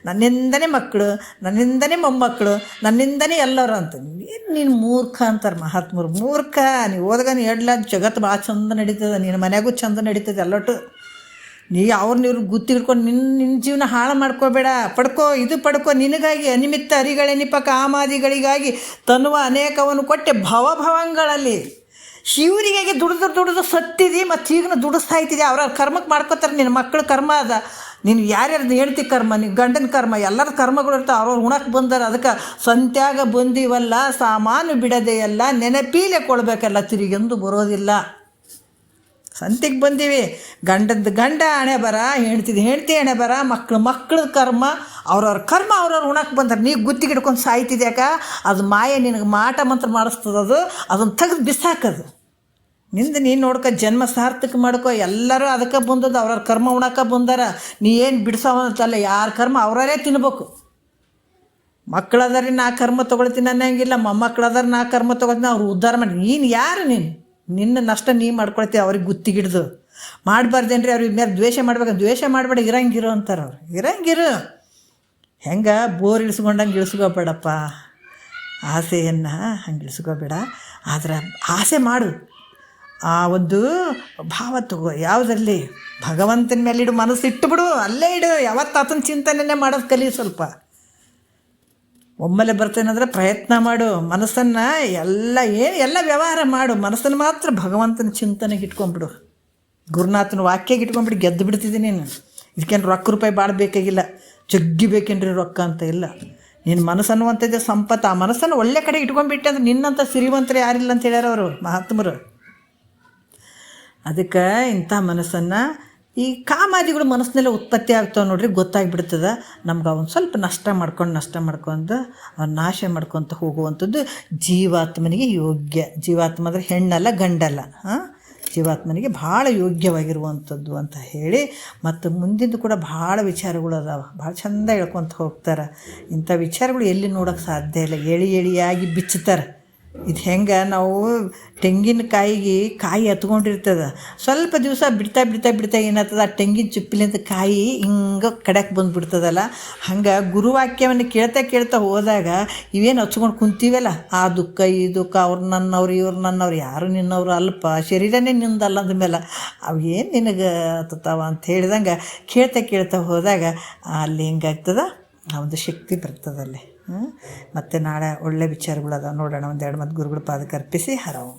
ನನ್ನಿಂದನೇ ಮಕ್ಕಳು, ನನ್ನಿಂದನೇ ಮೊಮ್ಮಕ್ಕಳು, ನನ್ನಿಂದನೇ ಎಲ್ಲರೂ ಅಂತ. ನೀನು ಮೂರ್ಖ ಅಂತಾರೆ ಮಹಾತ್ಮರು. ಮೂರ್ಖ, ನೀವು ಹೋದಾಗ ನೀ ಜಗತ್ತು ಭಾಳ ಚಂದ ನಡೀತದೆ, ನಿನ್ನ ಮನೆಯಾಗೂ ಚಂದ ನಡೀತದೆ ಎಲ್ಲಟು. ಇವ್ರು ಗುತ್ತಿ ಹಿಡ್ಕೊಂಡು ನಿನ್ನ ಜೀವನ ಹಾಳು ಮಾಡ್ಕೋಬೇಡ. ಪಡ್ಕೋ ನಿನಗಾಗಿ ಅನಿಮಿತ್ತ ಹರಿಗಳೆನಿಪ ಕಾಮಾದಿಗಳಿಗಾಗಿ ತನ್ನುವ ಅನೇಕವನ್ನು ಕೊಟ್ಟೆ ಭವಭವಂಗಳಲ್ಲಿ. ಶಿವರಿಗಾಗಿ ದುಡಿದು ಸತ್ತಿದಿ, ಮತ್ತು ಈಗಲೂ ದುಡಿಸ್ತಾ ಇದ್ದಿದೆ. ಅವ್ರವ್ರ ಕರ್ಮಕ್ಕೆ ಮಾಡ್ಕೋತಾರೆ. ನಿನ್ನ ಮಕ್ಕಳ ಕರ್ಮ ಅದ, ನೀನು ಯಾರ್ಯಾರ್ದು ಹೇಳ್ತಿ ಕರ್ಮ, ನಿನ್ನ ಗಂಡನ ಕರ್ಮ, ಎಲ್ಲರ ಕರ್ಮಗಳು ಇರ್ತಾವೆ. ಅವ್ರವ್ರು ಉಣಕ್ಕೆ ಬಂದಾರ. ಅದಕ್ಕೆ ಸಂತ್ಯಾಗ ಬಂದೀವಲ್ಲ, ಸಾಮಾನು ಬಿಡದೆ ಎಲ್ಲ ನೆನಪೀಲೆ ಕೊಡಬೇಕಲ್ಲ, ತಿರುಗೆಂದು ಬರೋದಿಲ್ಲ. ಸಂತಿಗೆ ಬಂದೀವಿ, ಗಂಡ ಹಣೆ ಬರ, ಹೆಂಡ್ತಿ ಹಣೆ ಬರ, ಮಕ್ಕಳ ಕರ್ಮ, ಅವ್ರವ್ರ ಕರ್ಮ ಅವ್ರವ್ರು ಉಣಕ್ಕೆ ಬಂದಾರೆ. ನೀವು ಗುತ್ತಿಗೆ ಹಿಡ್ಕೊಂಡು ಸಾಯ್ತಿದ್ಯಾಕ? ಅದು ಮಾಯೆ ನಿನಗೆ ಮಾಟ ಮಂತ್ರ ಮಾಡಿಸ್ತದದು. ಅದನ್ನು ತೆಗೆದು ಬಿಸಾಕದು. ನೀನು ನೋಡ್ಕೊ, ಜನ್ಮ ಸಾರ್ಥಕ ಮಾಡ್ಕೊ. ಎಲ್ಲರೂ ಅದಕ್ಕೆ ಬಂದದ್ದು, ಅವ್ರವ್ರ ಕರ್ಮ ಉಣಕ್ಕೆ ಬಂದಾರ. ನೀ ಏನು ಬಿಡಿಸೋವಂತಲ್ಲ, ಯಾರ ಕರ್ಮ ಅವ್ರವರೇ ತಿನ್ಬೇಕು. ಮಕ್ಕಳದಾರಿ ನಾ ಕರ್ಮ ತೊಗೊಳ್ತೀನಿ ಅನ್ನಂಗಿಲ್ಲ, ಮೊಮ್ಮಕ್ಕಳದಾರ ನಾ ಕರ್ಮ ತೊಗೊಳ್ತೀನಿ, ಅವ್ರು ಉದ್ಧಾರ ಮಾಡಿ. ನೀನು ಯಾರು? ನಿನ್ನ ನಷ್ಟ ನೀ ಮಾಡ್ಕೊಳ್ತೀವಿ. ಅವ್ರಿಗೆ ಗುತ್ತಿಗಿಡ್ದು ಮಾಡಬಾರ್ದೇನ್ರಿ, ಅವ್ರಿಗೆ ಮೇಲೆ ದ್ವೇಷ ಮಾಡ್ಬೇಕು. ದ್ವೇಷ ಮಾಡಬೇಡ, ಇರಂಗಿರು ಅಂತಾರೆ ಅವ್ರು. ಇರಂಗಿರು, ಹೆಂಗೆ ಬೋರ್ ಇಳಿಸ್ಕೊಂಡಂಗೆ ಇಳಿಸ್ಕೋಬೇಡಪ್ಪ. ಆಸೆಯನ್ನು ಹಂಗೆ ಇಳಿಸ್ಕೋಬೇಡ. ಆದರೆ ಆಸೆ ಮಾಡು, ಆ ಒಂದು ಭಾವ ತಗೋ. ಯಾವುದರಲ್ಲಿ ಭಗವಂತನ ಮೇಲೆ ಇಡು, ಮನಸ್ಸು ಇಟ್ಟುಬಿಡು, ಅಲ್ಲೇ ಇಡು. ಯಾವತ್ತು ಆತನ ಚಿಂತನೆ ಮಾಡೋದು ಕಲಿ. ಸ್ವಲ್ಪ ಒಮ್ಮೆಲೆ ಬರ್ತೇನೆಂದ್ರೆ ಪ್ರಯತ್ನ ಮಾಡು. ಮನಸ್ಸನ್ನು ಎಲ್ಲ ವ್ಯವಹಾರ ಮಾಡು, ಮನಸ್ಸನ್ನು ಮಾತ್ರ ಭಗವಂತನ ಚಿಂತನೆಗೆ ಇಟ್ಕೊಂಡ್ಬಿಡು. ಗುರುನಾಥನ ವಾಕ್ಯಗೆ ಇಟ್ಕೊಂಡ್ಬಿಡು, ಗೆದ್ದು ಬಿಡ್ತಿದ್ದೀನಿ ನೀನು. ಇದಕ್ಕೇನು ರೊಕ್ಕ ರೂಪಾಯಿ ಭಾಳ ಬೇಕಾಗಿಲ್ಲ, ಜಗ್ಗಿ ಬೇಕೇನ್ರಿ ರೊಕ್ಕ ಅಂತ ಇಲ್ಲ. ನಿನ್ನ ಮನಸ್ಸು ಅನ್ನುವಂಥದ್ದೇ ಸಂಪತ್ತು. ಆ ಮನಸ್ಸನ್ನು ಒಳ್ಳೆ ಕಡೆ ಇಟ್ಕೊಂಡ್ಬಿಟ್ಟೆ ಅಂದ್ರೆ ನಿನ್ನಂಥ ಸಿರಿವಂತರು ಯಾರಿಲ್ಲ ಅಂತ ಹೇಳ್ಯಾರ ಅವರು ಮಹಾತ್ಮರು. ಅದಕ್ಕೆ ಇಂಥ ಮನಸ್ಸನ್ನು, ಈ ಕಾಮಾದಿಗಳು ಮನಸ್ಸಿನೆಲ್ಲ ಉತ್ಪತ್ತಿ ಆಗ್ತಾವೆ ನೋಡ್ರಿ, ಗೊತ್ತಾಗ್ಬಿಡ್ತದೆ ನಮ್ಗೆ. ಅವನು ಸ್ವಲ್ಪ ನಷ್ಟ ಮಾಡ್ಕೊಂಡು ಅವ್ನು ನಾಶ ಮಾಡ್ಕೊತ ಹೋಗುವಂಥದ್ದು ಜೀವಾತ್ಮನಿಗೆ ಯೋಗ್ಯ. ಜೀವಾತ್ಮ ಅಂದರೆ ಹೆಣ್ಣಲ್ಲ ಗಂಡಲ್ಲ, ಜೀವಾತ್ಮನಿಗೆ ಭಾಳ ಯೋಗ್ಯವಾಗಿರುವಂಥದ್ದು ಅಂತ ಹೇಳಿ, ಮತ್ತು ಮುಂದಿಂದು ಕೂಡ ಭಾಳ ವಿಚಾರಗಳು ಅದಾವೆ. ಭಾಳ ಚೆಂದ ಹೇಳ್ಕೊತ ಹೋಗ್ತಾರೆ. ಇಂಥ ವಿಚಾರಗಳು ಎಲ್ಲಿ ನೋಡೋಕ್ಕೆ ಸಾಧ್ಯ ಇಲ್ಲ, ಎಳಿಯಾಗಿ ಬಿಚ್ಚುತ್ತಾರೆ. ಇದು ಹೆಂಗೆ, ನಾವು ತೆಂಗಿನಕಾಯಿಗೆ ಕಾಯಿ ಹತ್ಕೊಂಡಿರ್ತದೆ, ಸ್ವಲ್ಪ ದಿವಸ ಬಿಡ್ತಾ ಏನಾಗ್ತದೆ, ಆ ತೆಂಗಿನ ಚಿಪ್ಪಿಲಿಂದ ಕಾಯಿ ಹಿಂಗೆ ಕಡೆಗೆ ಬಂದುಬಿಡ್ತದಲ್ಲ. ಹಂಗೆ ಗುರುವಾಕ್ಯವನ್ನು ಕೇಳ್ತಾ ಹೋದಾಗ ಇವೇನು ಹಚ್ಕೊಂಡು ಕುಂತೀವಲ್ಲ, ಆ ದುಃಖ ಈ ದುಃಖ, ಅವ್ರು ನನ್ನವ್ರು ಇವ್ರು ನನ್ನವ್ರು, ಯಾರು ನಿನ್ನವ್ರು ಅಲ್ಪ, ಶರೀರನೇ ನಿಂದಲ್ಲ ಅಂದಮೇಲೆ ಅವು ಏನು ನಿನಗೆ ಹತ್ತತಾವ ಅಂತ ಹೇಳಿದಂಗೆ ಕೇಳ್ತಾ ಹೋದಾಗ ಅಲ್ಲಿ ಹೆಂಗಾಗ್ತದೆ, ಆ ಒಂದು ಶಕ್ತಿ ಬರ್ತದಲ್ಲಿ. ಮತ್ತು ನಾಳೆ ಒಳ್ಳೆ ವಿಚಾರಗಳು ಅದಾವೆ ನೋಡೋಣ. ಒಂದೆರಡು ಮತ್ತು ಗುರುಗಳ ಪಾದಕ್ಕೆ ಅರ್ಪಿಸಿ ಹರವು.